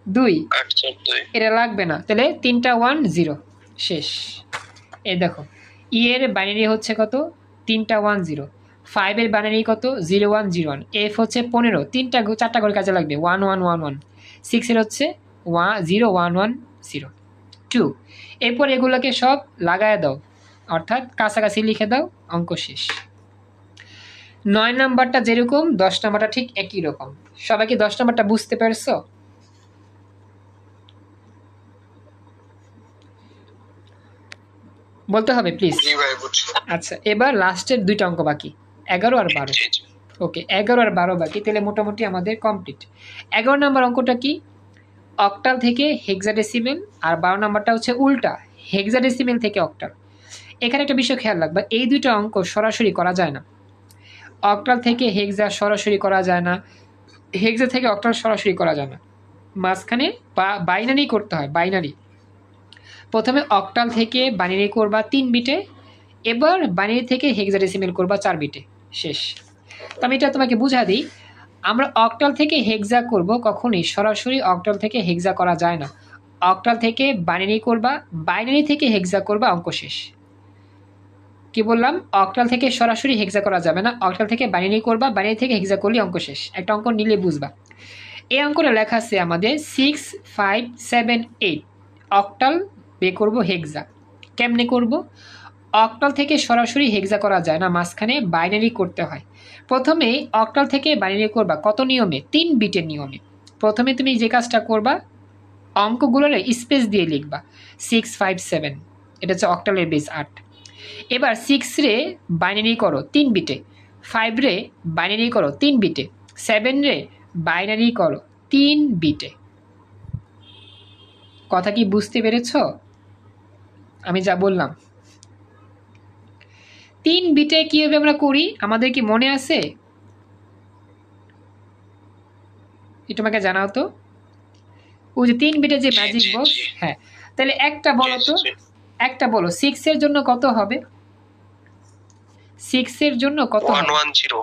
2। 8 4 2 এটা লাগবে না, তাহলে 3টা 1 0, শেষ। এই দেখো, ই এর বাইনারি হচ্ছে কত? 3টা 1 0। 5 এর বাইনারি কত? 0 1 0 1। এফ হচ্ছে 15, 4টা করে কাজে লাগবে 1 1 1 1। 6 এর হচ্ছে 0 1 1 0 2। এরপর এগুলোকে সব লাগায় দাও, অর্থাৎ কাছাকাছি লিখে দাও, অঙ্ক শেষ। 9 নাম্বারটা যেরকম 10 নাম্বারটা ঠিক একই রকম। সবাই কি 10 নাম্বারটা বুঝতে পারছো? বলতে হবে প্লিজ। জি ভাই বুঝছি। আচ্ছা, এবার লাস্টের 2টা অঙ্ক বাকি, 11 আর 12। জি জি ওকে, 11 আর 12 বাকি, তাহলে মোটামুটি আমাদের কমপ্লিট। 11 নম্বর অঙ্কটা কি? অক্টাল থেকে হেক্সাডেসিমেল, আর 12 নাম্বারটা হচ্ছে উল্টা, হেক্সাডেসিমেল থেকে অক্টাল। এখানে একটা বিষয় খেয়াল রাখবা, এই 2টা অঙ্ক সরাসরি করা যায় না। অক্টাল থেকে হেক্সা সরাসরি করা যায় না, হেক্সা থেকে অক্টাল সরাসরি করা যায় না, মাঝখানে বাইনারি করতে হয়। বাইনারি প্রথমে অক্টাল থেকে বাইনারি করবা 3 বিটে, এবার বাইনারি থেকে হেক্সাডেসিমেল করবা 4 বিটে, শেষ। তো আমি এটা তোমাকে বুঝা দিই, আমরা অক্টাল থেকে হেক্সা করব, কখনোই সরাসরি অক্টাল থেকে হেক্সা করা যায় না। অক্টাল থেকে বাইনারি করবা, বাইনারি থেকে হেক্সা করবা, অঙ্ক শেষ। কি বললাম? অক্টাল থেকে সরাসরি হেক্সা করা যাবে না, অক্টাল থেকে বাইনারি করবা, বাইনারি থেকে হেক্সা করলে অঙ্ক শেষ। একটা অঙ্ক নিলে বুঝবা। এই অঙ্কটা লেখা আছে আমাদের 6 5 7 8। অক্টাল বের করব হেক্সা, কেমনে করব? অক্টাল থেকে সরাসরি হেক্সা করা যায় না, মাঝখানে বাইনারি করতে হয়। প্রথমে অক্টাল থেকে বাইনারি করবা কত নিয়মে? 3 বিটের নিয়মে। প্রথমে তুমি যে কাজটা করবা, অঙ্কগুলোর স্পেস দিয়ে লিখবা 6 5 7, এটা হচ্ছে অক্টালের বেস 8। এবার 6 রে বাইনারি করো 3 বিটে, 5 রে বাইনারি করো 3 বিটে, 7 রে বাইনারি করো 3 বিটে। কথা কি বুঝতে পেরেছ আমি যা বললাম? 3 বিটে কিভাবে আমরা করি আমাদের কি মনে আছে? এটা আমাকে জানাও তো। ওই যে 3 বিটে যে ম্যাজিক বক্স, হ্যাঁ, তাহলে একটা বলো তো, একটা বলো 6 এর জন্য কত হবে? 6 এর জন্য কত হবে? 110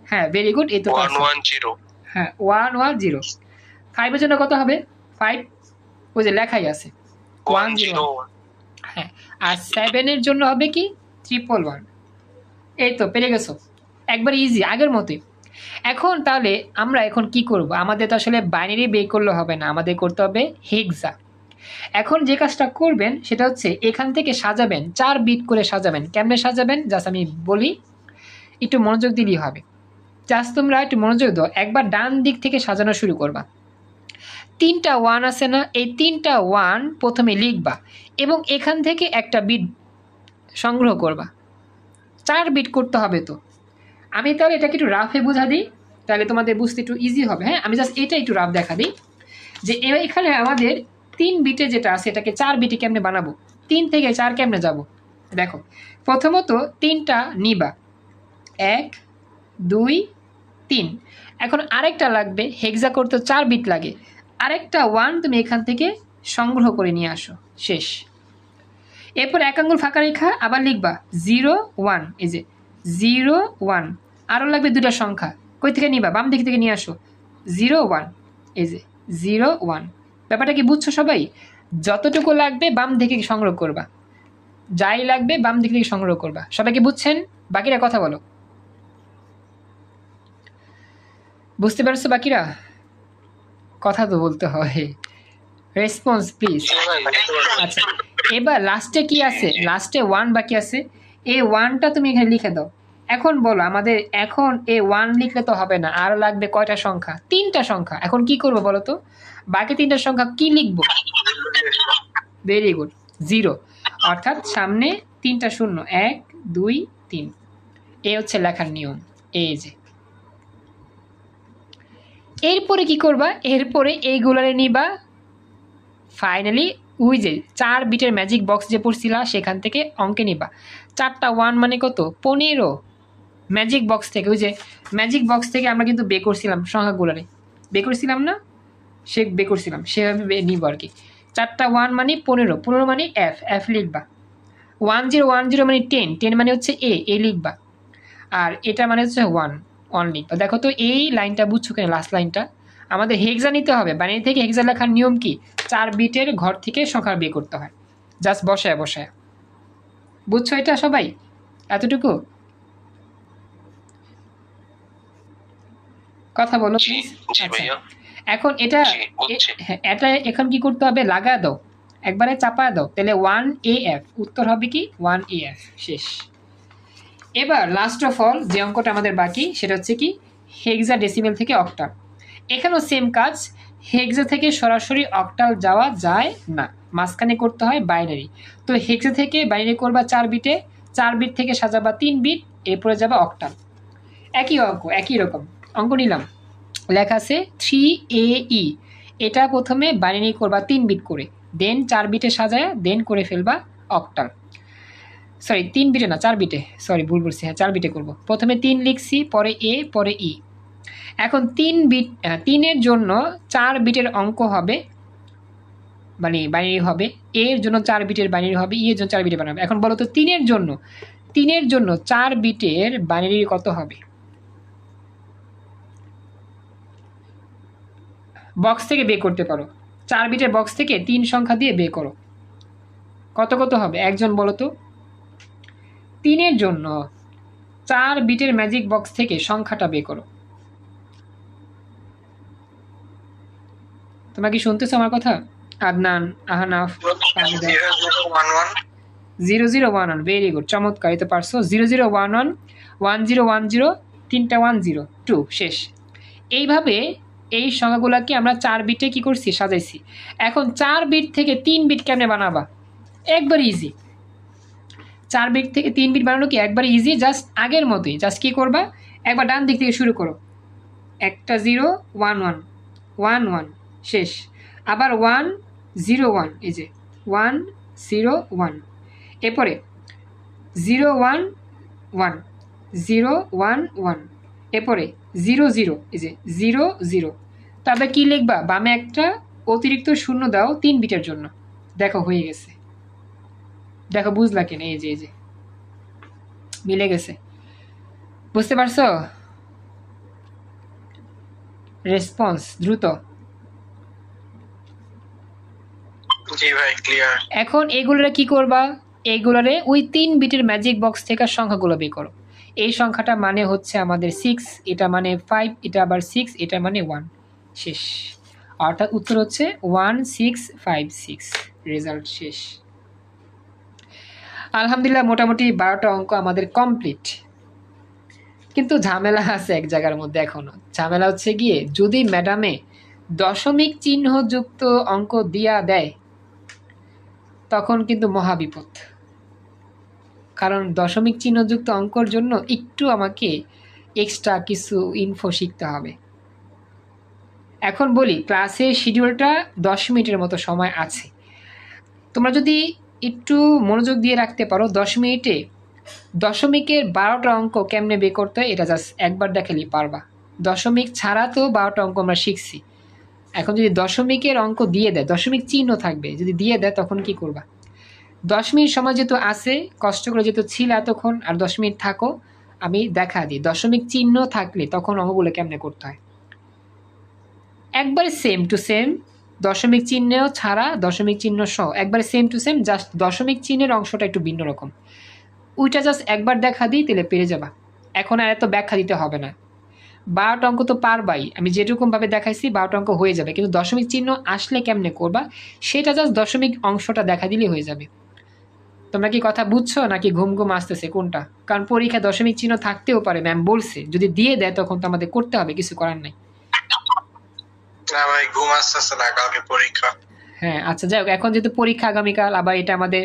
হ্যাঁ ভেরি গুড, এই তো 110 হ্যাঁ 110। 5 এর জন্য কত হবে? 5 ওই যে লেখাই আছে 101। হ্যাঁ, আর 7 এর জন্য হবে কি? 111। এই তো পেরে গেছো। একবার ইজি আগের মতোই। এখন তাহলে আমরা এখন কি করব, আমাদের তো আসলে বাইনারি বের করলে হবে না, আমাদের করতে হবে হেক্সা। এখন যে কাজটা করবেন সেটা হচ্ছে এখান থেকে সাজাবেন, 4 বিট করে সাজাবেন। কেমনে সাজাবেন জাস্ট আমি বলি, একটু মনোযোগ দিলেই হবে। জাস্ট তোমরা একটু মনোযোগ দাও, একবার ডান দিক থেকে সাজানো শুরু করবা। 3টা 1 আছে না, এই 3টা 1 প্রথমে লিখবা এবং এখান থেকে একটা বিট সংগ্রহ করবা। 4 বিট করতে হবে। তো আমি তাহলে এটাকে একটু রাফে বোঝা দিই, তাহলে তোমাদের বুঝতে একটু ইজি হবে। হ্যাঁ, আমি জাস্ট এটা একটু রাফ দেখা দিই যে এখানে আমাদের 3 বিটে যেটা আছে এটাকে 4 বিটে কেমনে বানাবো, 3 থেকে 4 কেমনে যাব। দেখো প্রথমত 3টা নিবা, 1 2 3। এখন আরেকটা লাগবে, হেক্সা করতে 4 বিট লাগে, আরেকটা 1 তুমি এখান থেকে সংগ্রহ করে নিয়ে আসো, শেষ। এরপর এক আঙ্গুল ফাঁকা রেখা আবার লিখবা 0 1, এই যে 0 1। আরও লাগবে 2টা সংখ্যা, কই থেকে নিবা, বাম দিক থেকে নিয়ে আসো, 0 1, এই যে 0 1। ব্যাপারটা কি বুঝছো সবাই? যতটুকু লাগবে বাম দিকে সংগ্রহ করবা, যাই লাগবে বাম দিক থেকে সংগ্রহ করবা। সবাই কি বুঝছেন? বাকিরা কথা বলো, বুঝতে পারছো বাকিরা? কথা তো বলতে হয়, রেসপন্স প্লিজ। আচ্ছা, এবার লাস্টে কি আছে, লাস্টে 1 বাকি আছে, এই 1টা তুমি এখানে লিখে দাও। এখন বলো আমাদের, এখন এই 1 লিখলে তো হবে না, আর লাগবে কয়টা সংখ্যা, 3টা সংখ্যা। এখন কি করবো বলো তো, বাকি 3টা সংখ্যা কি লিখবো? ভেরি গুড, 0, অর্থাৎ সামনে 3টা শূন্য, 1 2 3। এই হচ্ছে লেখার নিয়ম। এই যে এরপরে কি করবা, এরপরে এইগুলারে নিবা, ফাইনালি ওই যে 4 বিটের ম্যাজিক বক্স যে পড়ছিলা সেখান থেকে অঙ্কে নিবা। 4টা 1 মানে কত, 15। ম্যাজিক বক্স থেকে, ওই যে ম্যাজিক বক্স থেকে আমরা কিন্তু বে করছিলাম সংখ্যাগুলারে, বে করছিলাম না, সে বে করছিলাম, সেভাবে নিব আর কি। 4টা 1 মানে 15, 15 মানে এফ লিখবা। 1 0 1 0 মানে 10, 10 মানে হচ্ছে এ লিখবা। আর এটা মানে হচ্ছে 1 লিখবা। দেখো তো এই লাইনটা বুঝছো কিনা, লাস্ট লাইনটা আমাদের হেক্সা নিতে হবে। বাইনারি থেকে হেক্সা লেখার নিয়ম কি, 4 বিটের ঘর থেকে সংখ্যা বের করতে হয়, জাস্ট বসায় বসায়। বুঝছো এটা সবাই? এতটুকু কথা বলো প্লিজ। আচ্ছা, এখন এটা এটা এখন কি করতে হবে, লাগা দাও, একবারে চাপা দাও, তাহলে 1 AF, উত্তর হবে কি 1 AF, শেষ। এবার লাস্ট অফ অল যে অঙ্কটা আমাদের বাকি সেটা হচ্ছে কি হেক্সা ডেসিমেল থেকে অক্টাল। এখানেও সেম কাজ, হেক্সা থেকে সরাসরি অক্টাল যাওয়া যায় না, মাঝখানে করতে হয় বাইনারি। তো হেক্সা থেকে বাইনারি করবা 4 বিটে, 4 বিট থেকে সাজাবা 3 বিট, এরপরে যাবা অক্টাল। একই অঙ্ক, একই রকম অঙ্ক নিলাম, লেখা আছে 3AE। এটা প্রথমে বাইনারি করবা 3 বিট করে, দেন 4 বিটে সাজায় দেন করে ফেলবা অক্টাল। সরি 3 বিটে না, 4 বিটে, সরি ভুল বলছি, হ্যাঁ 4 বিটে করব। প্রথমে 3 লিখছি, পরে এ, পরে ই। এখন 3 বিট, 3-এর জন্য 4 বিটের অঙ্ক হবে, মানে বাইনারি হবে, এর জন্য 4 বিটের বাইনারি হবে, ই এর জন্য 4 বিটের বানাবে। এখন বলো তো 3-এর জন্য 4 বিটের বাইনারি কত হবে? বক্স থেকে বের করতে পারো, 4 বিটের বক্স থেকে 3 সংখ্যা দিয়ে বের করো, কত কত হবে একজন বলো তো। 3-এর জন্য 4 বিটের ম্যাজিক বক্স থেকে সংখ্যাটা বের করো। তোমরা কি শুনতেছো আমার কথা? আদনান, আহনাফ, 0011, ভেরি গুড, চমৎকার, এই তো পারছো। 0011, 1010, 3টা 1 0 2, শেষ। এইভাবে এই সংখ্যাগুলোকে আমরা 4 বিটে কি করছি, সাজাইছি। এখন 4 বিট থেকে 3 বিট কেমনে বানাবা, একবার ইজি। 4 বিট থেকে 3 বিট বানানো কি একবার ইজি, জাস্ট আগের মতোই। জাস্ট কি করবা, একবার ডান দিক থেকে শুরু করো, একটা 0 1 1 1 1, শেষ। আবার 1 0 1, এই যে 1 0 1, এরপরে 0 1 1 0 1 1, এরপরে 0 0, এই যে 0 0। তারপরে কি লিখবা, বামে একটা অতিরিক্ত শূন্য দাও 3 বিটের জন্য। দেখো হয়ে গেছে, দেখো বুঝলা কিনা, এই যে মিলে গেছে, বুঝতে পারছো? রেসপন্স দ্রুত। জি ভাই, ক্লিয়ার। এখন এগুলোরে কি করবা, এইগুলোরে ওই 3 বিটের ম্যাজিক বক্স থেকে সংখ্যাগুলো বের করো। এই সংখ্যাটা মানে হচ্ছে আমাদের 6, এটা মানে 5, এটা আবার 6, এটা মানে 1। শেষ। অর্থাৎ উত্তর হচ্ছে 1656। রেজাল্ট শেষ। আলহামদুলিল্লাহ, মোটামুটি 12টা অঙ্ক আমাদের কমপ্লিট। কিন্তু ঝামেলা আছে এক জায়গার মধ্যে এখনো। ঝামেলা হচ্ছে গিয়ে যদি ম্যাডামে দশমিক চিহ্নযুক্ত অঙ্ক দিয়া দেয় তখন কিন্তু মহাবিপদ। কারণ দশমিক চিহ্নযুক্ত অঙ্কর জন্য একটু আমাকে এক্সট্রা কিছু ইনফো শিখতে হবে। এখন বলি, ক্লাসের শিডিউলটা 10 মিনিটের মতো সময় আছে। তোমরা যদি একটু মনোযোগ দিয়ে রাখতে পারো, 10 মিনিটে দশমিকের 12টা অঙ্ক কেমনে বের করতে হয় এটা জাস্ট একবার দেখালেই পারবা। দশমিক ছাড়া তো 12টা অঙ্ক আমরা শিখছি। এখন যদি দশমিকের অঙ্ক দিয়ে দেয়, দশমিক চিহ্ন থাকবে, যদি দিয়ে দেয় তখন কি করবা? 10 মিনিট সময় যেহেতু আছে, কষ্ট করে যেহেতু ছিল এতক্ষণ, আর 10 মিনিট থাকো, আমি দেখা দিই দশমিক চিহ্ন থাকলে তখন অঙ্কগুলো কেমনে করতে হয়। একবারে সেম টু সেম, দশমিক চিহ্ন ছাড়া দশমিক চিহ্ন সহ একবারে সেম টু সেম, জাস্ট দশমিক চিহ্নের অংশটা একটু ভিন্ন রকম। ওইটা জাস্ট একবার দেখা দিই, তাহলে পেরে যাবা। এখন আর এত ব্যাখ্যা দিতে হবে না। 12টা অঙ্ক তো পারবাই, আমি যেরকমভাবে দেখাইছি 12টা অঙ্ক হয়ে যাবে। কিন্তু দশমিক চিহ্ন আসলে কেমনে করবা সেটা জাস্ট দশমিক অংশটা দেখা দিলেই হয়ে যাবে। তোমরা কি কথা বুঝছো নাকি ঘুম ঘুম আসতেছে কোনটা? কারণ পরীক্ষা দশমিক চিহ্ন থাকতেও পারে, ম্যাম বলছে যদি দিয়ে দেয় তখন তো আমাদের করতে হবে, কিছু করার নাই। না ভাই, ঘুম আসতেছে না, কালকে পরীক্ষা। হ্যাঁ আচ্ছা, যাই হোক, এখন যেহেতু পরীক্ষা আগামীকাল, আবার এটা আমাদের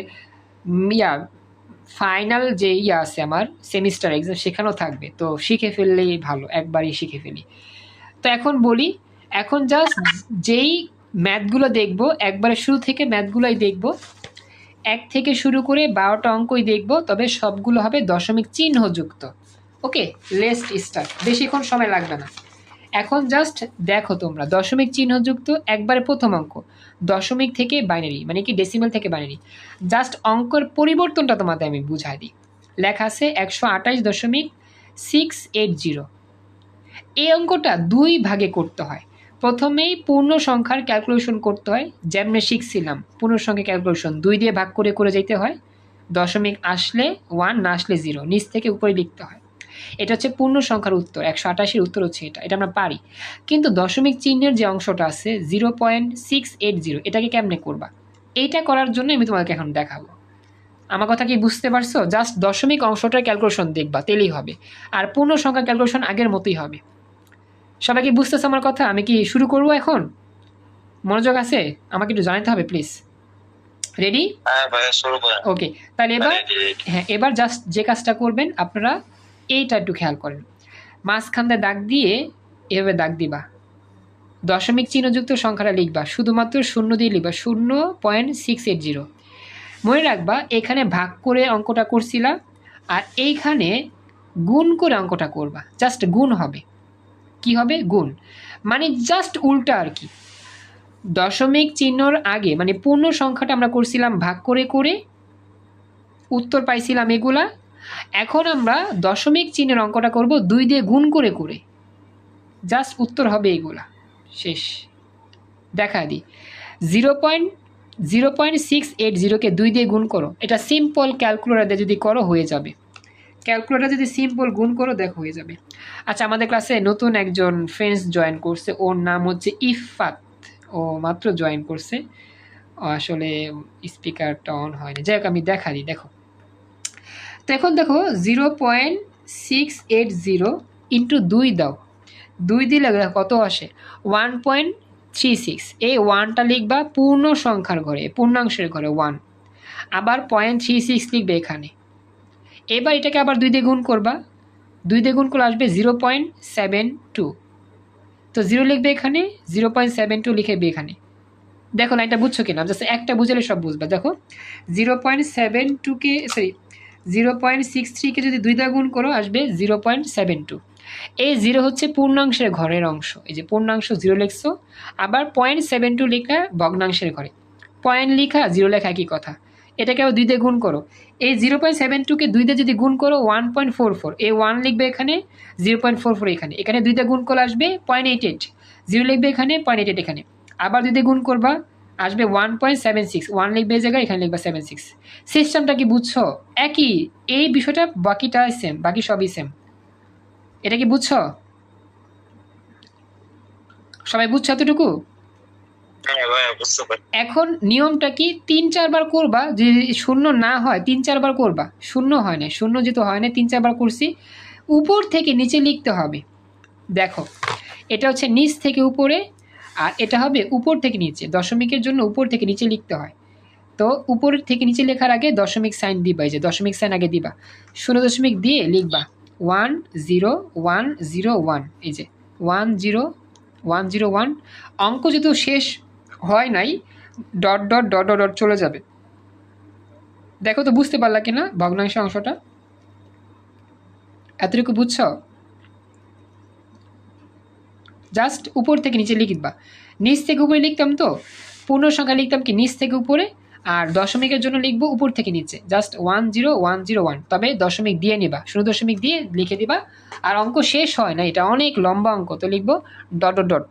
ফাইনাল যে আছে আমার সেমিস্টার এক্সাম, সেখানেও থাকবে, তো শিখে ফেললেই ভালো, একবারই শিখে ফেলি। তো এখন বলি, এখন জাস্ট যেই ম্যাথগুলো দেখবো একবারে শুরু থেকে ম্যাথগুলোই দেখবো, 1 থেকে শুরু করে 12টা অঙ্কই দেখবো, তবে সবগুলো হবে দশমিক চিহ্নযুক্ত। ওকে, লেটস স্টার্ট। বেশিক্ষণ সময় লাগবে না। এখন জাস্ট দেখো তোমরা, দশমিক চিহ্নযুক্ত একবারে প্রথম অঙ্ক, দশমিক থেকে বাইনারি, মানে কি ডেসিমাল থেকে বাইনারি। জাস্ট অঙ্কের পরিবর্তনটা তোমাদের আমি বুঝাই দিই। লেখা আছে 128.680। এই অঙ্কটা 2 ভাগে করতে হয়। প্রথমেই পূর্ণ সংখ্যার ক্যালকুলেশন করতে হয়, যেমনি শিখছিলাম পূর্ণ সংখ্যা ক্যালকুলেশন 2 দিয়ে ভাগ করে করে যেতে হয়। দশমিক আসলে 1, না আসলে 0, নিচ থেকে উপরে লিখতে হয়। এটা হচ্ছে পূর্ণ সংখ্যার উত্তর, 128-এর উত্তর হচ্ছে এটা আমরা পারি। কিন্তু দশমিক চিহ্নের যে অংশটা আছে 0.680, এটাকে কেমনে করবা? এইটা করার জন্য আমি তোমাকে এখন দেখাবো। আমার কথা কি বুঝতে পারছো? জাস্ট দশমিক অংশটার ক্যালকুলেশন দেখবা, তেলেই হবে। আর পূর্ণ সংখ্যা ক্যালকুলেশন আগের মতোই হবে। সবাই কি বুঝতেছে আমার কথা? আমি কি শুরু করবো এখন? মনোযোগ আছে? আমাকে একটু জানাতে হবে প্লিজ। রেডি? হ্যাঁ ভাই, শুরু করেন। ওকে, তাহলে এবার হ্যাঁ, এবার জাস্ট যে কাজটা করবেন আপনারা এইটা একটু খেয়াল করেন। মাঝখানে দাগ দিয়ে এভাবে দাগ দিবা, দশমিক চিহ্নযুক্ত সংখ্যাটা লিখবা, শুধুমাত্র শূন্য দিয়ে লিখবা, 0.680। মনে রাখবা এখানে ভাগ করে অঙ্কটা করছিলাম, আর এইখানে গুণ করে অঙ্কটা করবা। জাস্ট গুণ হবে। কি হবে? গুণ। মানে জাস্ট উল্টা আর কি। দশমিক চিহ্নর আগে মানে পূর্ণ সংখ্যাটা আমরা করছিলাম ভাগ করে করে, উত্তর পাইছিলাম এগুলা। এখন আমরা দশমিক চিহ্নের অঙ্কটা করব 2 দিয়ে গুণ করে করে, জাস্ট উত্তর হবে এগুলা। শেষ। দেখা দিই, 0.680কে 2 দিয়ে গুণ করো। এটা সিম্পল ক্যালকুলেটর দিয়ে যদি করো হয়ে যাবে। ক্যালকুলেটর যদি সিম্পল গুণ করো দেখো হয়ে যাবে। আচ্ছা, আমাদের ক্লাসে নতুন একজন ফ্রেন্ডস জয়েন করছে, ওর নাম হচ্ছে ইফাত। ও মাত্র জয়েন করছে, আসলে স্পিকারটা অন হয়নি। যাই হোক, আমি দেখা দিই। দেখো তো এখন দেখো 0.680 ইন্টু 2 দাও, 2 দিলে কত আসে? 1.36। এই 1টা লিখবা পূর্ণ সংখ্যার ঘরে, পূর্ণাংশের ঘরে 1, আবার 0.36 লিখবে এখানে। এবার এটাকে আবার 2 দিয়ে গুণ করবা, 2 দিয়ে গুণ করলে আসবে 0.72। তো 0 লিখবে এখানে, 0.72 লিখবে এখানে। দেখো লাইনটা বুঝছো কিনা? জাস্ট একটা বুঝলে সব বুঝবা। দেখো 0.72কে সরি 0.63কে যদি 2 দিয়ে গুণ করো আসবে 0.72। এই 0 হচ্ছে পূর্ণাংশের ঘরের অংশ, এই যে পূর্ণাংশ 0 লিখছো, আবার 0.72 লেখা ভগ্নাংশের ঘরে, পয়েন্ট লেখা 0 লেখা একই কথা। এটাকে আবার 2 দিয়ে গুণ করো, এই 0.72কে 2 দিয়ে যদি গুণ করো 1.44, এই 1 লিখবে এখানে, 0.44 এখানে, এখানে 2 দিয়ে গুণ করলে আসবে 0.88, 0 লিখবে এখানে, 0.88 এখানে, আবার 2 দিয়ে গুণ করবা আসবে 1.76, 1 লিখবে এই জায়গায়, এখানে লিখবা 76। সিস্টেমটা কি বুঝছো? একই, এই বিষয়টা বাকিটা সেম, বাকি সবই সেম। এটা কি বুঝছো? সবাই বুঝছো এতটুকু? হ্যাঁ ভাইয়া বুঝতে পারি। এখন নিয়মটা কি, 3-4 বার করবা, যদি শূন্য না হয় 3-4 বার করবা। শূন্য হয় না, শূন্য যেহেতু হয় না, 3-4 বার করছি। উপর থেকে নিচে লিখতে হবে। দেখো, এটা হচ্ছে নিচ থেকে উপরে, আর এটা হবে উপর থেকে নিচে। দশমিকের জন্য উপর থেকে নিচে লিখতে হয়। তো উপর থেকে নিচে লেখার আগে দশমিক সাইন দিবা, এই যে দশমিক সাইন আগে দিবা, 0 দিয়ে লিখবা 10101, এই যে 10101। অঙ্ক যেহেতু শেষ হয় নাই, dot dot dot dot dot চলে যাবে। দেখো তো বুঝতে পারলা কিনা ভগ্নাংশ অংশটা? এতটুকু বুঝছো? জাস্ট উপর থেকে নিচে লিখবা। নিচ থেকে উপরে লিখতাম তো, পূর্ণ সংখ্যা লিখতাম কি নিচ থেকে উপরে, আর দশমিকের জন্য লিখবো উপর থেকে নিচে, জাস্ট 10101। তবে দশমিক দিয়ে নিবা, 0 দিয়ে লিখে দিবা। আর অঙ্ক শেষ হয় না, এটা অনেক লম্বা অঙ্ক, তো লিখবো ডট ডট ডট।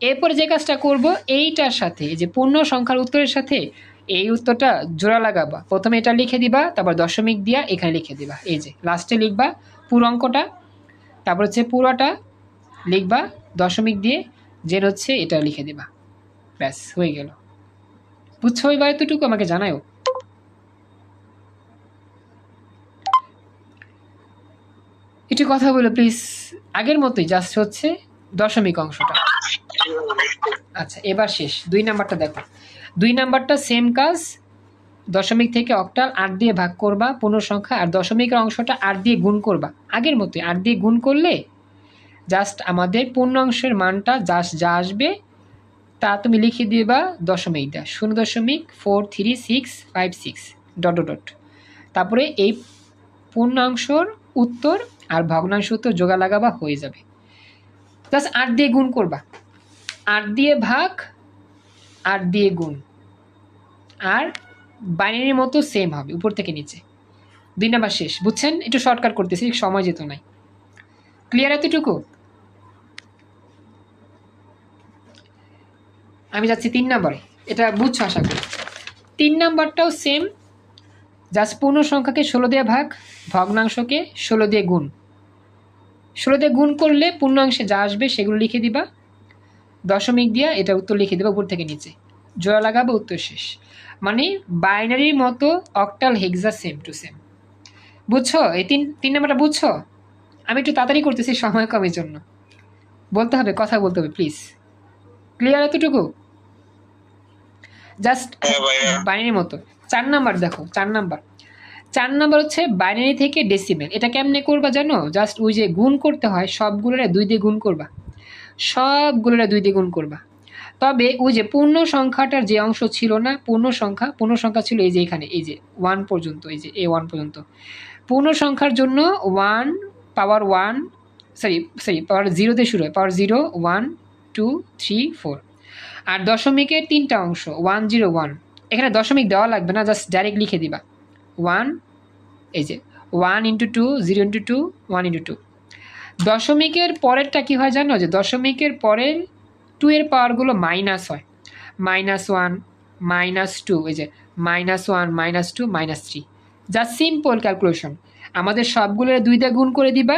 এরপরে যে কাজটা করব, এইটার সাথে এই যে পূর্ণ সংখ্যার উত্তরের সাথে এই উত্তরটা জোড়া লাগাবা। প্রথমে এটা লিখে দিবা, তারপর দশমিক দিয়া এখানে লিখে দিবা, এই যে লাস্টে লিখবা পুরো অঙ্কটা, তারপর হচ্ছে পুরোটা লিখবা দশমিক দিয়ে, যে হচ্ছে এটা লিখে দিবা। ব্যাস হয়ে গেল। বুঝছো এবার এতটুকু? আমাকে জানাও। একটু কথা বলো প্লিজ। আগের মতোই, জাস্ট হচ্ছে দশমিক অংশটা। আচ্ছা, এবার শেষ। 2 নাম্বারটা দেখো। 2 নাম্বারটা সেম কাজ, দশমিক থেকে অক্টাল 8 দিয়ে ভাগ করবা পূর্ণ সংখ্যা, আর দশমিকের অংশটা 8 দিয়ে গুণ করবা। আগের মতোই 8 দিয়ে গুণ করলে জাস্ট আমাদের পূর্ণাংশের মানটা জাস্ট যা আসবে তা তুমি লিখে দিবা দশমিক দা 0.43656 ডট ডট ডট। তারপরে এই পূর্ণাংশর উত্তর আর ভগ্নাংশ উত্তর যোগা লাগাবা, হয়ে যাবে। জাস্ট 8 দিয়ে গুণ করবা, 8 দিয়ে ভাগ, 8 দিয়ে গুণ, আর বাইনারির মতো সেম হবে উপর থেকে নিচে। 2 নাম্বার শেষ। বুঝছেন? একটু শর্টকাট করতেছি, সময় যেত নাই। ক্লিয়ার এতটুকু? আমি যাচ্ছি 3 নাম্বারে। এটা বুঝছো আশা করি। 3 নাম্বারটাও সেম, জাস্ট পূর্ণ সংখ্যাকে 16 দিয়ে ভাগ, ভগ্নাংশকে 16 দিয়ে গুণ। 16 দিয়ে গুণ করলে পূর্ণাংশে যা আসবে সেগুলো লিখে দিবা, দশমিক দিয়া এটা উত্তর লিখে দেবা উপর থেকে নিচে, জোড়া লাগাবো, উত্তর শেষ। মানে বাইনারির মতো octal hexa same to same. বুঝছো? এই 3 নাম্বারটা বুঝছো? আমি একটু তাড়াতাড়ি করতেছি সময় কমের জন্য। বলতে হবে, কথা বলতে হবে প্লিজ। ক্লিয়ার এতটুকু? জাস্ট বাইনারির মতো। 4 নাম্বার দেখো, 4 নাম্বার হচ্ছে বাইনারি থেকে ডেসিমেল। এটা কেমনে করবা জানো? জাস্ট ওই যে গুণ করতে হয়, সবগুলোরে 2 দিয়ে গুণ করবা, সবগুলোরে 2 দিয়ে গুণ করবা। তবে ওই যে পূর্ণ সংখ্যাটার যে অংশ ছিল না, পূর্ণ সংখ্যা ছিল এই যে এখানে, এই যে 1 পর্যন্ত, এই যে A1 পর্যন্ত। পূর্ণ সংখ্যার জন্য 1 পাওয়ার 1 পাওয়ার 0 দিয়ে শুরু হয়, পাওয়ার 0 1 2 3 4। আর দশমিকের 3টা অংশ 101, এখানে দশমিক দেওয়া লাগবে না, জাস্ট ডাইরেক্ট লিখে দিবা 1, এই যে 1 × 2 0 × 2 1 × 2। দশমিকের পরেরটা কি হয় জানো? যে দশমিকের পরের 2 এর পাওয়ারগুলো মাইনাস হয়, -1 -2, এই যে -1 -2 -3। Just simple calculation. আমাদের সবগুলোর 2 দিয়ে গুণ করে দিবা,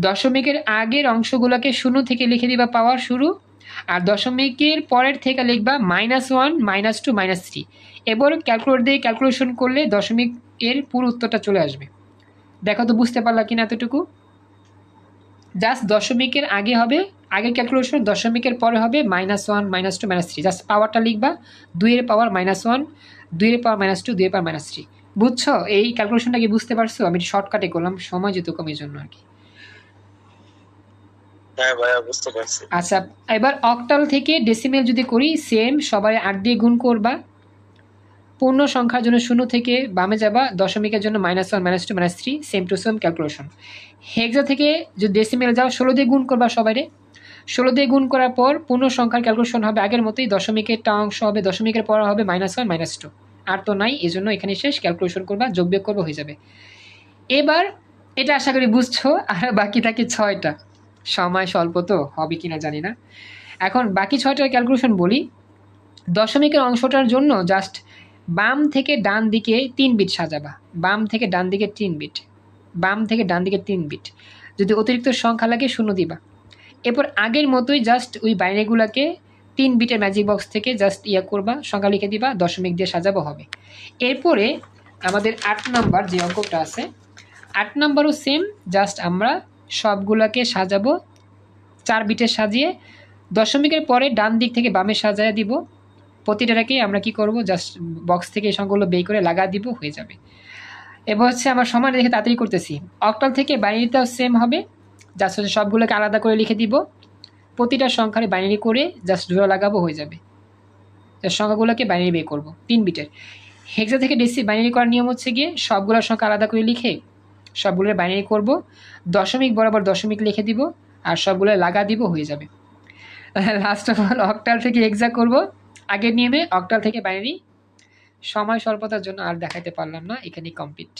দশমিকের আগের অংশগুলোকে 0 থেকে লিখে দিবা পাওয়ার শুরু, আর দশমিকের পরের থেকে লিখবা -1 -2 -3। এবার ক্যালকুলেটর দিয়ে ক্যালকুলেশন করলে দশমিকের পুরো উত্তরটা চলে আসবে। দেখো তো বুঝতে পারলা কিনা এতটুকু? জাস্ট দশমিকের আগে হবে আগের ক্যালকুলেশন, দশমিকের পরে হবে -1 -2 -3। জাস্ট পাওয়ারটা লিখবা 2 এর পাওয়ার -1 2 এর পাওয়ার -2 2 এর পাওয়ার -3। বুঝছো? এই ক্যালকুলেশনটা কি বুঝতে পারছো? আমি শর্টকাটে করলাম সময় যেত কমের জন্য আর কি। হ্যাঁ ভাইয়া বুঝতে পারছি। আচ্ছা, এবার অক্টাল থেকে ডেসিমেল যদি করি, সেম, সবাই 8 দিয়ে গুণ করবা। পূর্ণ সংখ্যার জন্য 0 থেকে বামে যাবা, দশমিকের জন্য -1 -2 -3, সেম টু সেম ক্যালকুলেশন। হেক্সা থেকে যদি ডেসিমেল যাও 16 দিয়ে গুণ করবা সবাইরে। 16 দিয়ে গুণ করার পর পূর্ণ সংখ্যার ক্যালকুলেশন হবে আগের মতোই, দশমিকেরটা অংশ হবে, দশমিকের পর হবে -1 -2। আর তো নাই, এই জন্য এখানে শেষ। ক্যালকুলেশন করবা, যোগ বিয়োগ করবা, হয়ে যাবে। এবার এটা আশা করি বুঝছো। আর বাকি থাকে 6টা। সময় স্বল্প তো হবে কিনা জানি না। এখন বাকি 6টার ক্যালকুলেশন বলি। দশমিকের অংশটার জন্য জাস্ট বাম থেকে ডান দিকে 3 বিট সাজাবা, বাম থেকে ডান দিকে 3 বিট, বাম থেকে ডান দিকে 3 বিট। যদি অতিরিক্ত সংখ্যা লাগে 0 দিবা। এরপর আগের মতোই জাস্ট ওই বাইনারিগুলোকে 3 বিটের ম্যাজিক বক্স থেকে জাস্ট করবা, সংখ্যা লিখে দিবা, দশমিক দিয়ে সাজাবো হবে। এরপরে আমাদের 8 নাম্বার যে অঙ্কটা আছে, 8 নাম্বারও সেম, জাস্ট আমরা সবগুলোকে সাজাবো 4 বিটে সাজিয়ে দশমিকের পরে ডান দিক থেকে বামে সাজায় দিব। প্রতিটাকে আমরা কি করব, জাস্ট বক্স থেকে এই সংখ্যাগুলো বের করে লাগা দিব, হয়ে যাবে। এবার হচ্ছে আমার সময় দেখে তাড়াতাড়ি করতেছি। অক্টাল থেকে বাইনারিটাও সেম হবে, জাস্ট হচ্ছে সবগুলোকে আলাদা করে লিখে দিব, প্রতিটা সংখ্যার বাইনারি করে জাস্ট জোড়া লাগাবো, হয়ে যাবে। সংখ্যাগুলোকে বাইনারি বের করব 3 বিটের। হেক্সা থেকে ডেসি বাইনারি করার নিয়ম হচ্ছে গিয়ে সবগুলোর সংখ্যা আলাদা করে লিখে সবগুলোর বাইনারি করব, দশমিক বরাবর দশমিক লিখে দিব আর সবগুলো লাগা দিব, হয়ে যাবে। লাস্ট অফ অল অক্টাল থেকে হেক্সা করব আগের নিয়মে, অক্টাল থেকে বাইনারি। সময় স্বল্পতার জন্য আর দেখাতে পারলাম না, এখানেই কমপ্লিট।